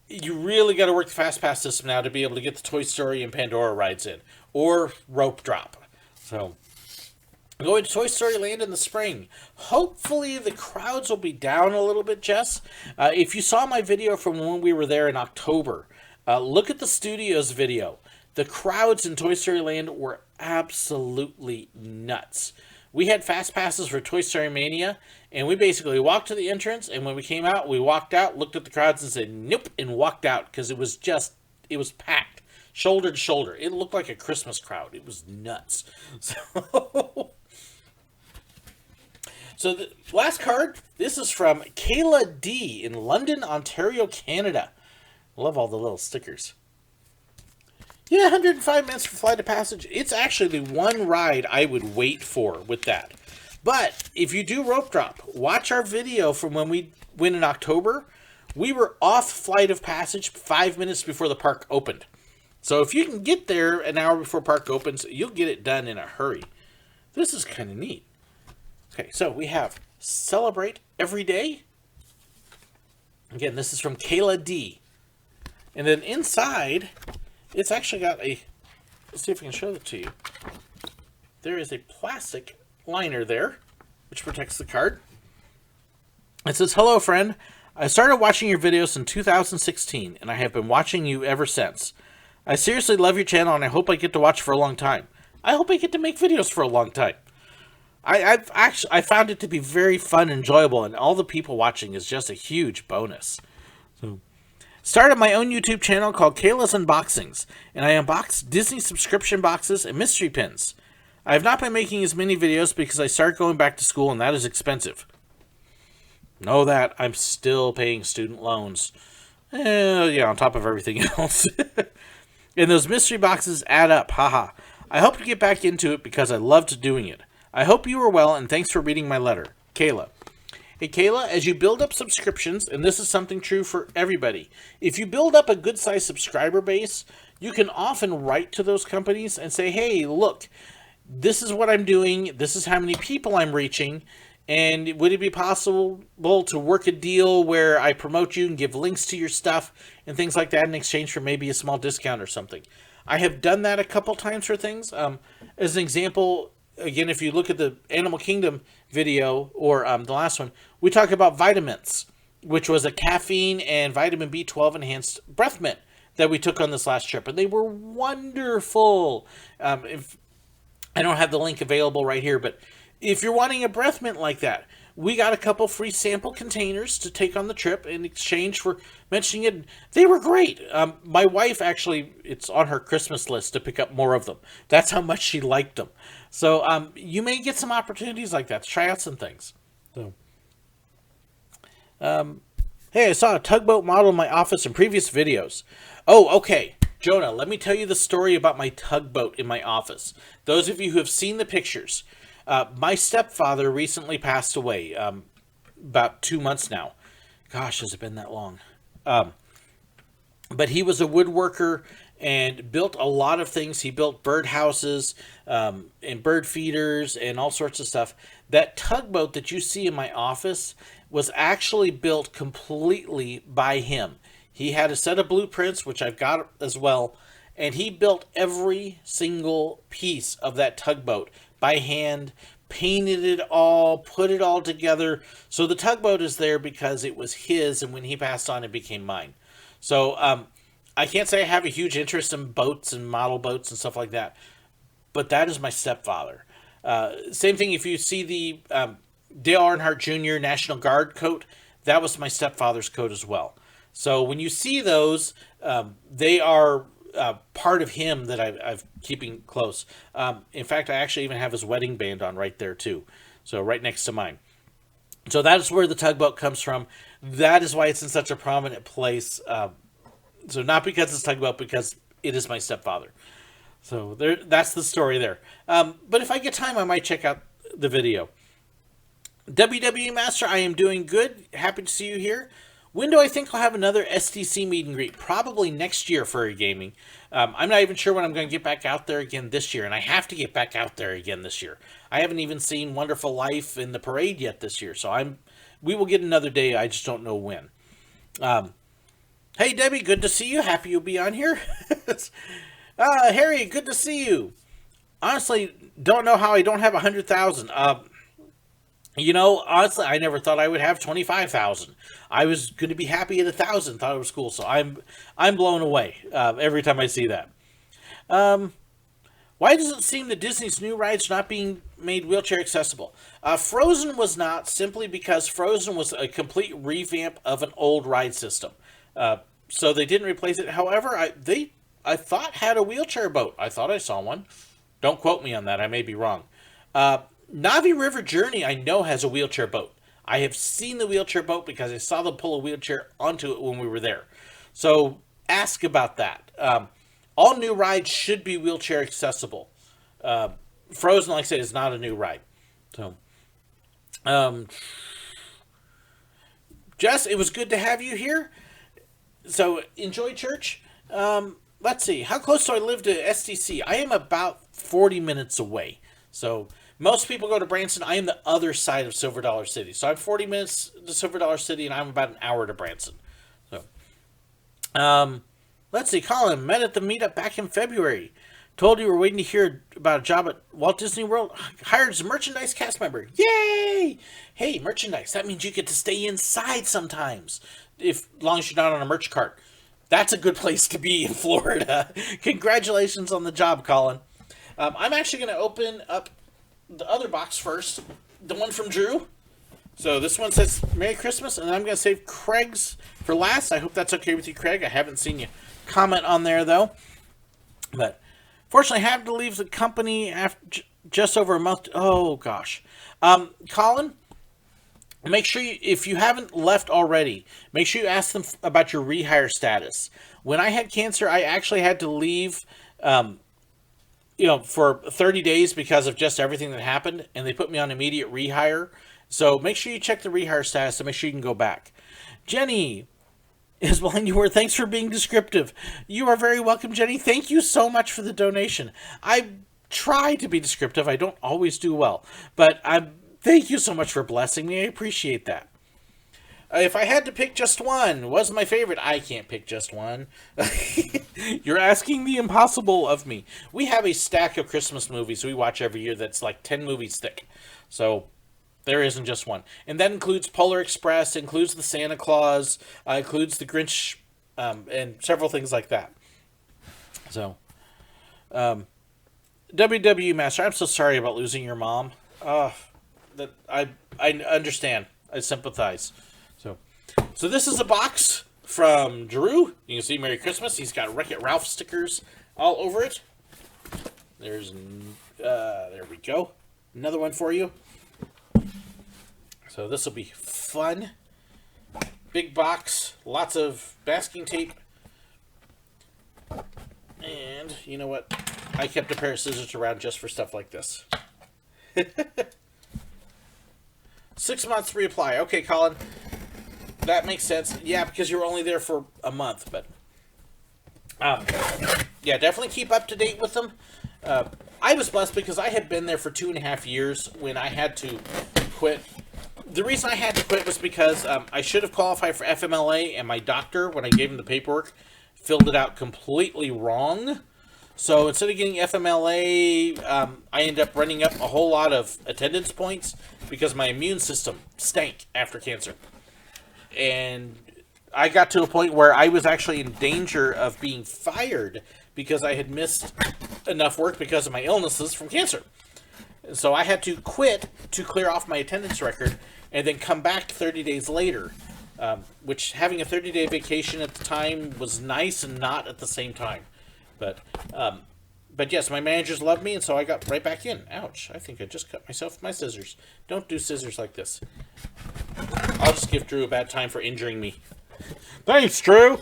You really got to work the fast pass system now to be able to get the Toy Story and Pandora rides in, or rope drop. So, going to Toy Story Land in the spring. Hopefully the crowds will be down a little bit, Jess. If you saw my video from when we were there in October, look at the studios video. The crowds in Toy Story Land were absolutely nuts. We had fast passes for Toy Story Mania, and we basically walked to the entrance, and when we came out, we walked out, looked at the crowds and said, nope, and walked out, because it was packed, shoulder to shoulder. It looked like a Christmas crowd. It was nuts. So the last card, this is from Kayla D. in London, Ontario, Canada. Love all the little stickers. Yeah, 105 minutes for Flight of Passage. It's actually the one ride I would wait for with that. But if you do rope drop, watch our video from when we went in October. We were off Flight of Passage 5 minutes before the park opened. So if you can get there an hour before park opens, you'll get it done in a hurry. This is kind of neat. Okay, so we have Celebrate Every Day. Again, this is from Kayla D. And then inside, it's actually got a, let's see if I can show it to you. There is a plastic liner there, which protects the card. It says, hello friend, I started watching your videos in 2016, and I have been watching you ever since. I seriously love your channel, and I hope I get to watch for a long time. I hope I get to make videos for a long time. I found it to be very fun and enjoyable, and all the people watching is just a huge bonus. So, started my own YouTube channel called Kayla's Unboxings, and I unbox Disney subscription boxes and mystery pins. I have not been making as many videos because I started going back to school, and that is expensive. Know that I'm still paying student loans. Yeah, on top of everything else. And those mystery boxes add up, haha. I hope to get back into it because I loved doing it. I hope you are well, and thanks for reading my letter. Kayla. Hey, Kayla, as you build up subscriptions, and this is something true for everybody, if you build up a good-sized subscriber base, you can often write to those companies and say, hey, look, this is what I'm doing, this is how many people I'm reaching, and would it be possible to work a deal where I promote you and give links to your stuff and things like that in exchange for maybe a small discount or something? I have done that a couple times for things. As an example, again, if you look at the Animal Kingdom video, or the last one, we talk about Vitamins, which was a caffeine and vitamin B12 enhanced breath mint that we took on this last trip, and they were wonderful. If I don't have the link available right here, but if you're wanting a breath mint like that, we got a couple free sample containers to take on the trip in exchange for mentioning it. They were great. My wife actually, it's on her Christmas list to pick up more of them. That's how much she liked them. So you may get some opportunities like that to try out some things. So, hey, I saw a tugboat model in my office in previous videos. Oh, okay. Jonah, let me tell you the story about my tugboat in my office. Those of you who have seen the pictures, my stepfather recently passed away, about 2 months now. Gosh, has it been that long? But he was a woodworker and built a lot of things. He built birdhouses and bird feeders and all sorts of stuff. That tugboat that you see in my office was actually built completely by him. He had a set of blueprints, which I've got as well, and he built every single piece of that tugboat by hand, painted it all, put it all together. So the tugboat is there because it was his, and when he passed on, it became mine. So I can't say I have a huge interest in boats and model boats and stuff like that, but that is my stepfather. Same thing if you see the Dale Earnhardt Jr. National Guard coat, that was my stepfather's coat as well. So when you see those, they are part of him that I've keeping close. In fact, I actually even have his wedding band on right there too. So right next to mine. So that is where the tugboat comes from. That is why it's in such a prominent place. So not because it's tugboat, because it is my stepfather. So there, that's the story there. But if I get time, I might check out the video. WWE Master, I am doing good. Happy to see you here. When do I think I'll have another SDC meet and greet? Probably next year for gaming. I'm not even sure when I'm going to get back out there again this year, and I have to get back out there again this year. I haven't even seen Wonderful Life in the parade yet this year, so we will get another day. I just don't know when. Hey Debbie, good to see you. Happy you'll be on here. Harry, good to see you. Honestly, don't know how I don't have 100,000. Honestly, I never thought I would have 25,000. I was going to be happy at 1,000. Thought it was cool, so I'm blown away every time I see that. Why does it seem that Disney's new rides not being made wheelchair accessible? Frozen was not, simply because Frozen was a complete revamp of an old ride system. So they didn't replace it. However, I thought had a wheelchair boat. I thought I saw one. Don't quote me on that. I may be wrong. Navi River Journey, I know, has a wheelchair boat. I have seen the wheelchair boat because I saw them pull a wheelchair onto it when we were there. So ask about that. All new rides should be wheelchair accessible. Frozen, like I said, is not a new ride. So, Jess, it was good to have you here. So enjoy church. Let's see. How close do I live to SDC? I am about 40 minutes away. So most people go to Branson. I am the other side of Silver Dollar City. So I'm 40 minutes to Silver Dollar City, and I'm about an hour to Branson. So, let's see. Colin, met at the meetup back in February. Told you were waiting to hear about a job at Walt Disney World. Hired as a merchandise cast member. Yay! Hey, merchandise. That means you get to stay inside sometimes. As long as you're not on a merch cart. That's a good place to be in Florida. Congratulations on the job, Colin. I'm actually going to open up the other box first. The one from Drew. So this one says Merry Christmas, and I'm going to save Craig's for last. I hope that's okay with you, Craig. I haven't seen you comment on there, though. But fortunately, I had to leave the company after just over a month. Oh, gosh. Colin, make sure if you haven't left already, make sure you ask them about your rehire status. When I had cancer, I actually had to leave, for 30 days because of just everything that happened, and they put me on immediate rehire. So make sure you check the rehire status to make sure you can go back. Jenny is behind you. Thanks for being descriptive. You are very welcome, Jenny. Thank you so much for the donation. I try to be descriptive. I don't always do well, but thank you so much for blessing me. I appreciate that. If I had to pick just one, was my favorite? I can't pick just one. You're asking the impossible of me. We have a stack of Christmas movies we watch every year that's like 10 movies thick. So there isn't just one. And that includes Polar Express, includes the Santa Claus, includes the Grinch, and several things like that. So, WW Master, I'm so sorry about losing your mom. I understand. I sympathize. So this is a box from Drew. You can see Merry Christmas. He's got Wreck-It Ralph stickers all over it. There we go. Another one for you. So this will be fun. Big box, lots of masking tape. And you know what? I kept a pair of scissors around just for stuff like this. 6 months reapply. Okay, Colin. That makes sense. Yeah, because you were only there for a month, but yeah, definitely keep up to date with them. I was blessed because I had been there for 2.5 years when I had to quit. The reason I had to quit was because I should have qualified for FMLA, and my doctor, when I gave him the paperwork, filled it out completely wrong. So instead of getting FMLA, I ended up running up a whole lot of attendance points because my immune system stank after cancer. And I got to a point where I was actually in danger of being fired because I had missed enough work because of my illnesses from cancer. So I had to quit to clear off my attendance record and then come back 30 days later, which having a 30-day vacation at the time was nice and not at the same time. But yes, my managers loved me, and so I got right back in. Ouch, I think I just cut myself with my scissors. Don't do scissors like this. I'll just give Drew a bad time for injuring me. Thanks, Drew!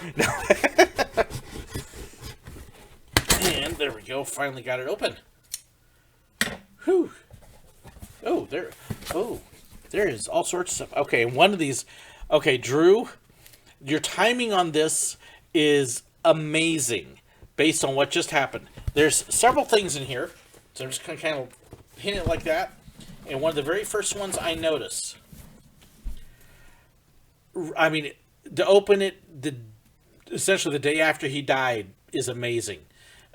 And there we go, finally got it open. Whew. Oh, there is all sorts of stuff. Okay, one of these... Okay, Drew, Your timing on this is amazing based on what just happened. There's several things in here, so I'm just going to kind of hit it like that. And one of the very first ones I notice, I mean, to open it essentially the day after he died is amazing.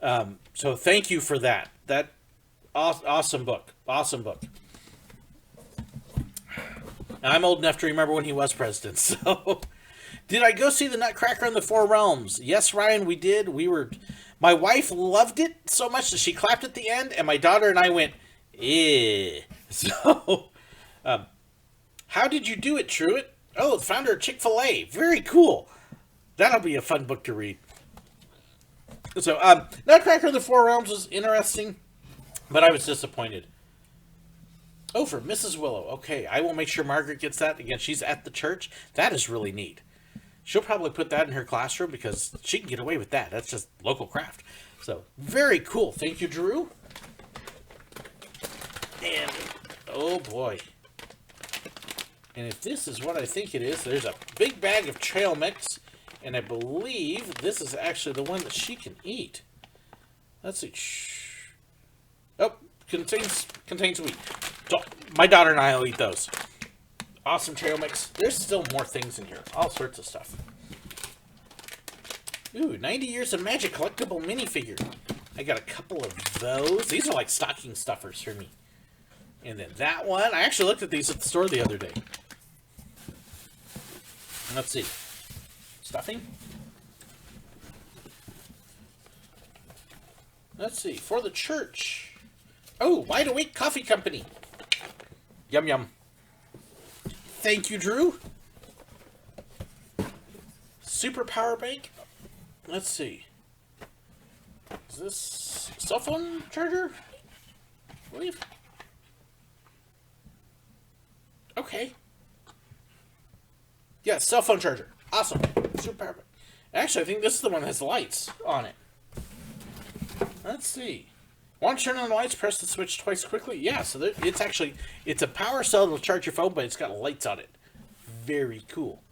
So thank you for that. That awesome book. Awesome book. I'm old enough to remember when he was president. So, did I go see the Nutcracker in the Four Realms? Yes, Ryan, we did. My wife loved it so much that she clapped at the end, and my daughter and I went, eh. So, how did you do it, Truett? Oh, the founder of Chick-fil-A. Very cool. That'll be a fun book to read. So, Nutcracker in the Four Realms was interesting, but I was disappointed. Oh, for Mrs. Willow. Okay, I will make sure Margaret gets that. Again, she's at the church. That is really neat. She'll probably put that in her classroom because she can get away with that. That's just local craft. So, very cool. Thank you, Drew. And, oh boy. And if this is what I think it is, there's a big bag of trail mix. And I believe this is actually the one that she can eat. Let's see. Oh, contains wheat. So, my daughter and I will eat those. Awesome trail mix. There's still more things in here. All sorts of stuff. Ooh, 90 Years of Magic collectible minifigure. I got a couple of those. These are like stocking stuffers for me. And then that one. I actually looked at these at the store the other day. Let's see. Stuffing. Let's see. For the church. Oh, Wide Awake Coffee Company. Yum, yum. Thank you, Drew. Super power bank. Let's see. Is this cell phone charger? I believe. Okay. Yeah, cell phone charger. Awesome. Super power bank. Actually, I think this is the one that has lights on it. Let's see. Want to turn on the lights, press the switch twice quickly? Yeah, so it's a power cell that'll charge your phone, but it's got lights on it. Very cool.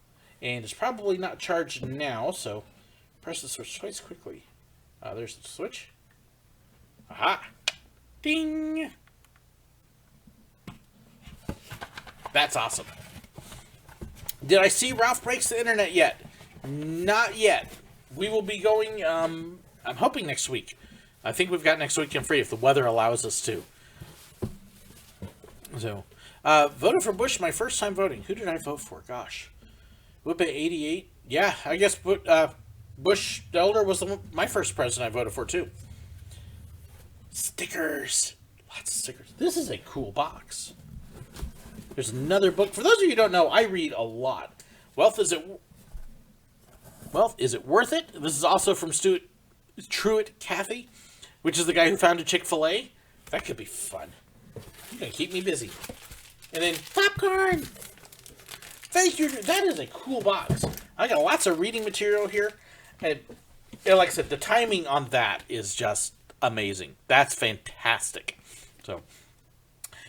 And it's probably not charged now, so press the switch twice quickly. There's the switch. Aha! Ding! That's awesome. Did I see Ralph Breaks the Internet yet? Not yet. We will be going, I'm hoping next week. I think we've got next weekend free if the weather allows us to. So, voted for Bush, my first time voting. Who did I vote for? Gosh. Whip at 88. Yeah, I guess Bush the Elder was my first president I voted for, too. Stickers. Lots of stickers. This is a cool box. There's another book. For those of you who don't know, I read a lot. Wealth, Is It Worth It? This is also from Truett Cathy, which is the guy who founded Chick-fil-A. That could be fun. You're going to keep me busy. And then popcorn. Thank you. That is a cool box. I got lots of reading material here. And like I said, the timing on that is just amazing. That's fantastic. So,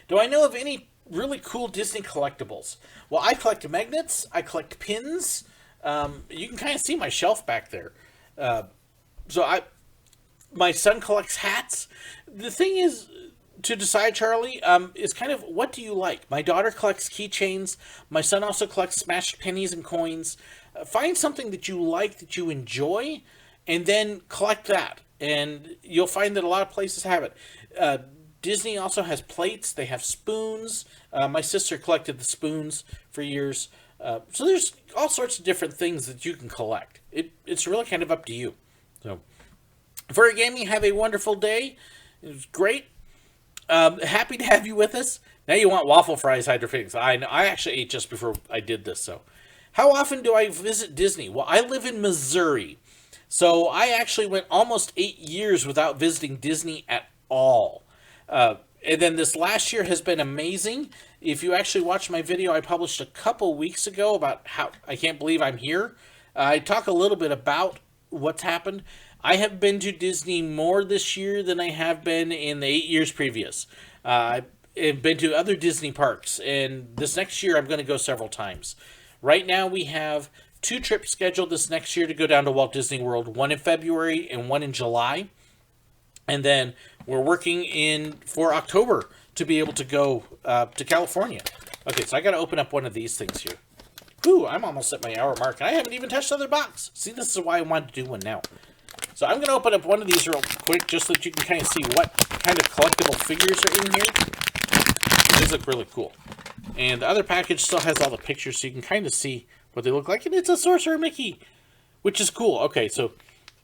do I know of any really cool Disney collectibles? Well, I collect magnets. I collect pins. You can kind of see my shelf back there. My son collects hats. The thing is, to decide, Charlie, is kind of, what do you like? My daughter collects keychains. My son also collects smashed pennies and coins. Find something that you like, that you enjoy, and then collect that. And you'll find that a lot of places have it. Disney also has plates. They have spoons. My sister collected the spoons for years. So there's all sorts of different things that you can collect. It's really kind of up to you. So, Furry Gaming, have a wonderful day. It was great. Happy to have you with us. Now you want waffle fries, hydroponics. I know. I actually ate just before I did this. So, how often do I visit Disney? Well, I live in Missouri. So, I actually went almost 8 years without visiting Disney at all. And then this last year has been amazing. If you actually watched my video I published a couple weeks ago about how I can't believe I'm here, I talk a little bit about what's happened. I have been to Disney more this year than I have been in the 8 years previous. I've been to other Disney parks, and this next year I'm going to go several times. Right now we have 2 trips scheduled this next year to go down to Walt Disney World, one in February and one in July. And then we're working for October to be able to go to California. Okay, so I got to open up one of these things here. Ooh, I'm almost at my hour mark, and I haven't even touched the other box. See, this is why I wanted to do one now. So I'm going to open up one of these real quick, just so that you can kind of see what kind of collectible figures are in here. These look really cool. And the other package still has all the pictures, so you can kind of see what they look like. And it's a Sorcerer Mickey, which is cool. Okay, so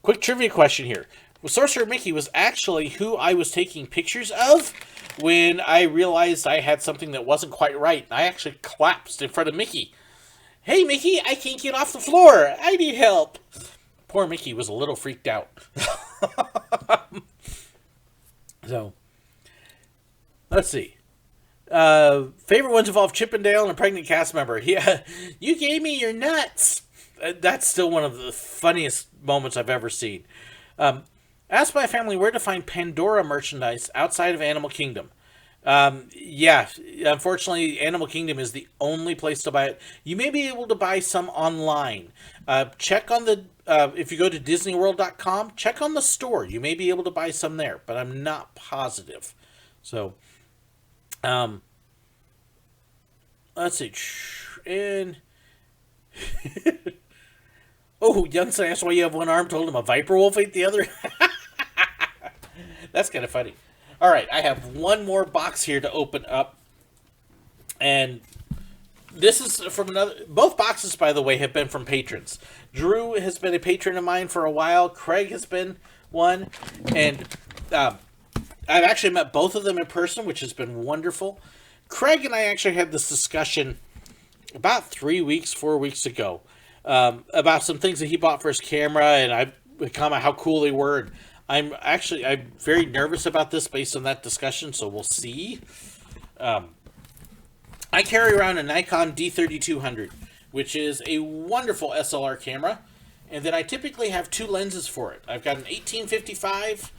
quick trivia question here. Well, Sorcerer Mickey was actually who I was taking pictures of when I realized I had something that wasn't quite right. I actually collapsed in front of Mickey. Hey, Mickey, I can't get off the floor. I need help. Poor Mickey was a little freaked out. So, let's see. Favorite ones involve Chip and Dale and a pregnant cast member. Yeah, you gave me your nuts. That's still one of the funniest moments I've ever seen. Asked my family where to find Pandora merchandise outside of Animal Kingdom. Yeah, unfortunately, Animal Kingdom is the only place to buy it. You may be able to buy some online. Check on the, if you go to DisneyWorld.com, check on the store. You may be able to buy some there, but I'm not positive. So, let's see. And, oh, Youngson asked why you have one arm, told him a Viper Wolf ate the other. That's kind of funny. All right, I have one more box here to open up. And this is from another... Both boxes, by the way, have been from patrons. Drew has been a patron of mine for a while. Craig has been one. And I've actually met both of them in person, which has been wonderful. Craig and I actually had this discussion about 4 weeks ago, about some things that he bought for his camera, and I comment how cool they were. And I'm very nervous about this based on that discussion, so we'll see. I carry around a Nikon D3200, which is a wonderful SLR camera, and then I typically have 2 lenses for it. I've got an 1855,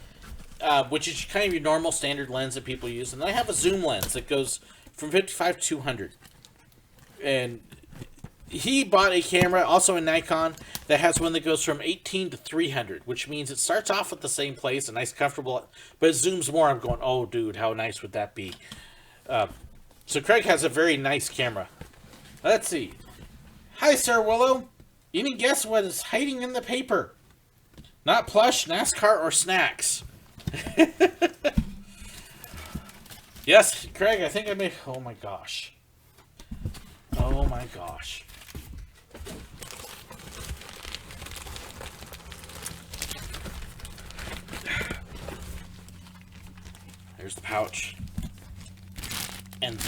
which is kind of your normal standard lens that people use, and then I have a zoom lens that goes from 55 to 200. And he bought a camera, also a Nikon, that has one that goes from 18 to 300, which means it starts off at the same place, a nice, comfortable, but it zooms more. I'm going, oh, dude, how nice would that be? So Craig has a very nice camera. Let's see. Hi, SirWillow. Any guess what is hiding in the paper? Not plush, NASCAR, or snacks. Yes, Craig, I think I made... Oh, my gosh. Oh, my gosh. There's the pouch. And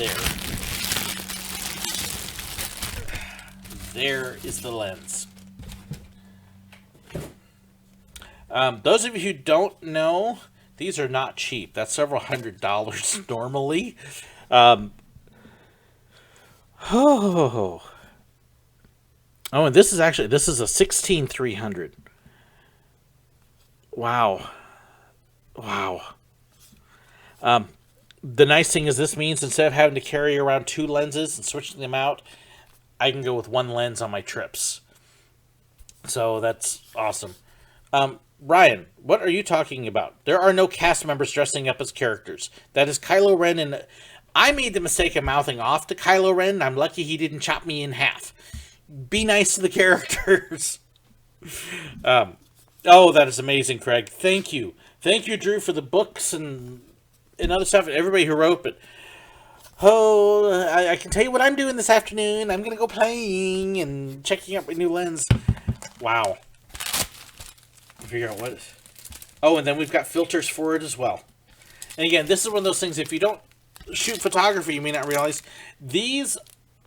there is the lens. Those of you who don't know, these are not cheap. That's several $100s normally. Oh, and this is a 16-300. Wow. The nice thing is this means instead of having to carry around 2 lenses and switching them out, I can go with 1 lens on my trips. So that's awesome. Ryan, what are you talking about? There are no cast members dressing up as characters. That is Kylo Ren, and I made the mistake of mouthing off to Kylo Ren. I'm lucky he didn't chop me in half. Be nice to the characters. Oh, that is amazing, Craig. Thank you. Thank you, Drew, for the books and other stuff, and everybody who wrote, but I can tell you what I'm doing this afternoon. I'm going to go playing and checking out my new lens. Wow. Figure out what... Oh, and then we've got filters for it as well. And again, this is one of those things, if you don't shoot photography, you may not realize, these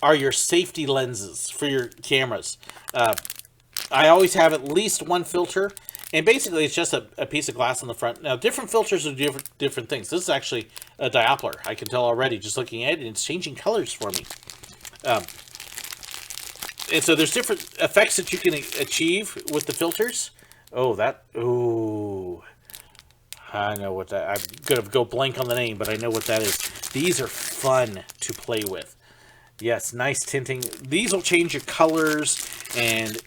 are your safety lenses for your cameras. I always have at least 1 filter, and basically it's just a piece of glass on the front. Now, different filters do different things. This is actually a diopter. I can tell already just looking at it, and it's changing colors for me. And so there's different effects that you can achieve with the filters. Oh, I know what that... I'm going to go blank on the name, but I know what that is. These are fun to play with. Yes, nice tinting. These will change your colors and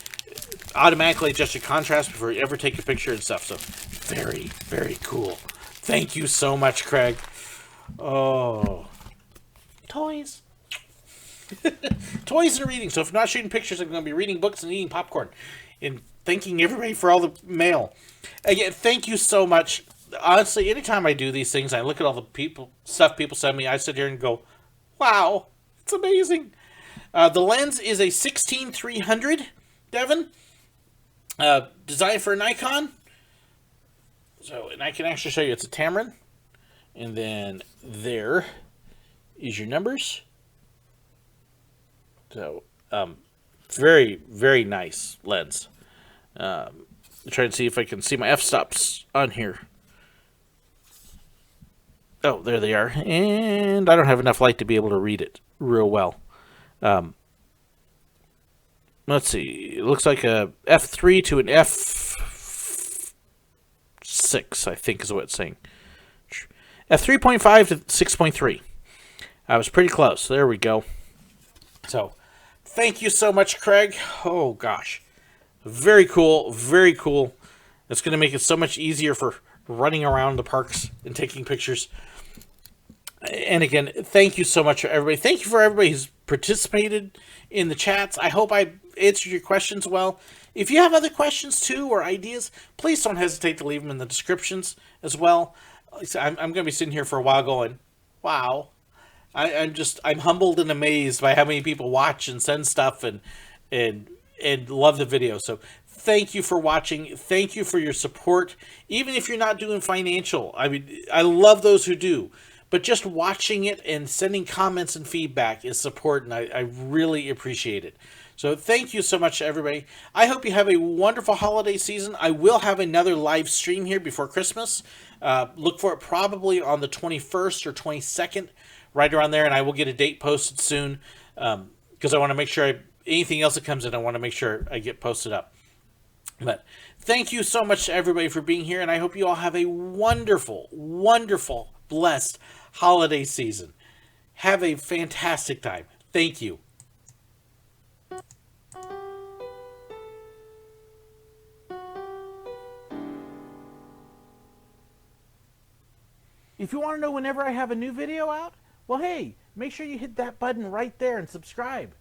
automatically adjust your contrast before you ever take a picture and stuff. So very, very cool. Thank you so much, Craig. Oh, toys. Toys and reading. So if I'm not shooting pictures, I'm going to be reading books and eating popcorn. And thanking everybody for all the mail. Again, thank you so much. Honestly, anytime I do these things, I look at all the stuff people send me, I sit here and go, wow, it's amazing. The lens is a 16-300, Devin. Designed for a Nikon. So, and I can actually show you it's a Tamron. And then there is your numbers. So, very, very nice lens. Try to see if I can see my f-stops on here. Oh, there they are. And I don't have enough light to be able to read it real well. Let's see. It looks like a f3 to an f6, I think is what it's saying. f3.5 to 6.3. I was pretty close. There we go. So, thank you so much, Craig. Oh, gosh. Very cool. Very cool. It's going to make it so much easier for running around the parks and taking pictures. And again, thank you so much for everybody. Thank you for everybody who's participated in the chats. I hope I answered your questions well. If you have other questions too or ideas, please don't hesitate to leave them in the descriptions as well. I'm going to be sitting here for a while going, wow. I'm humbled and amazed by how many people watch and send stuff and love the video. So thank you for watching. Thank you for your support. Even if you're not doing financial, I mean, I love those who do. But just watching it and sending comments and feedback is support, and I really appreciate it. So thank you so much to everybody. I hope you have a wonderful holiday season. I will have another live stream here before Christmas. Look for it probably on the 21st or 22nd, right around there, and I will get a date posted soon because I want to make sure anything else that comes in, I want to make sure I get posted up. But thank you so much to everybody for being here, and I hope you all have a wonderful, wonderful, blessed holiday season. Have a fantastic time. Thank you. If you want to know whenever I have a new video out, well, hey, make sure you hit that button right there and subscribe.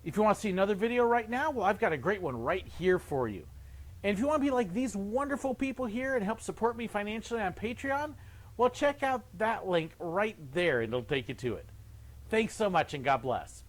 If you want to see another video right now, well, I've got a great one right here for you. And if you want to be like these wonderful people here and help support me financially on Patreon, well, check out that link right there and it'll take you to it. Thanks so much and God bless.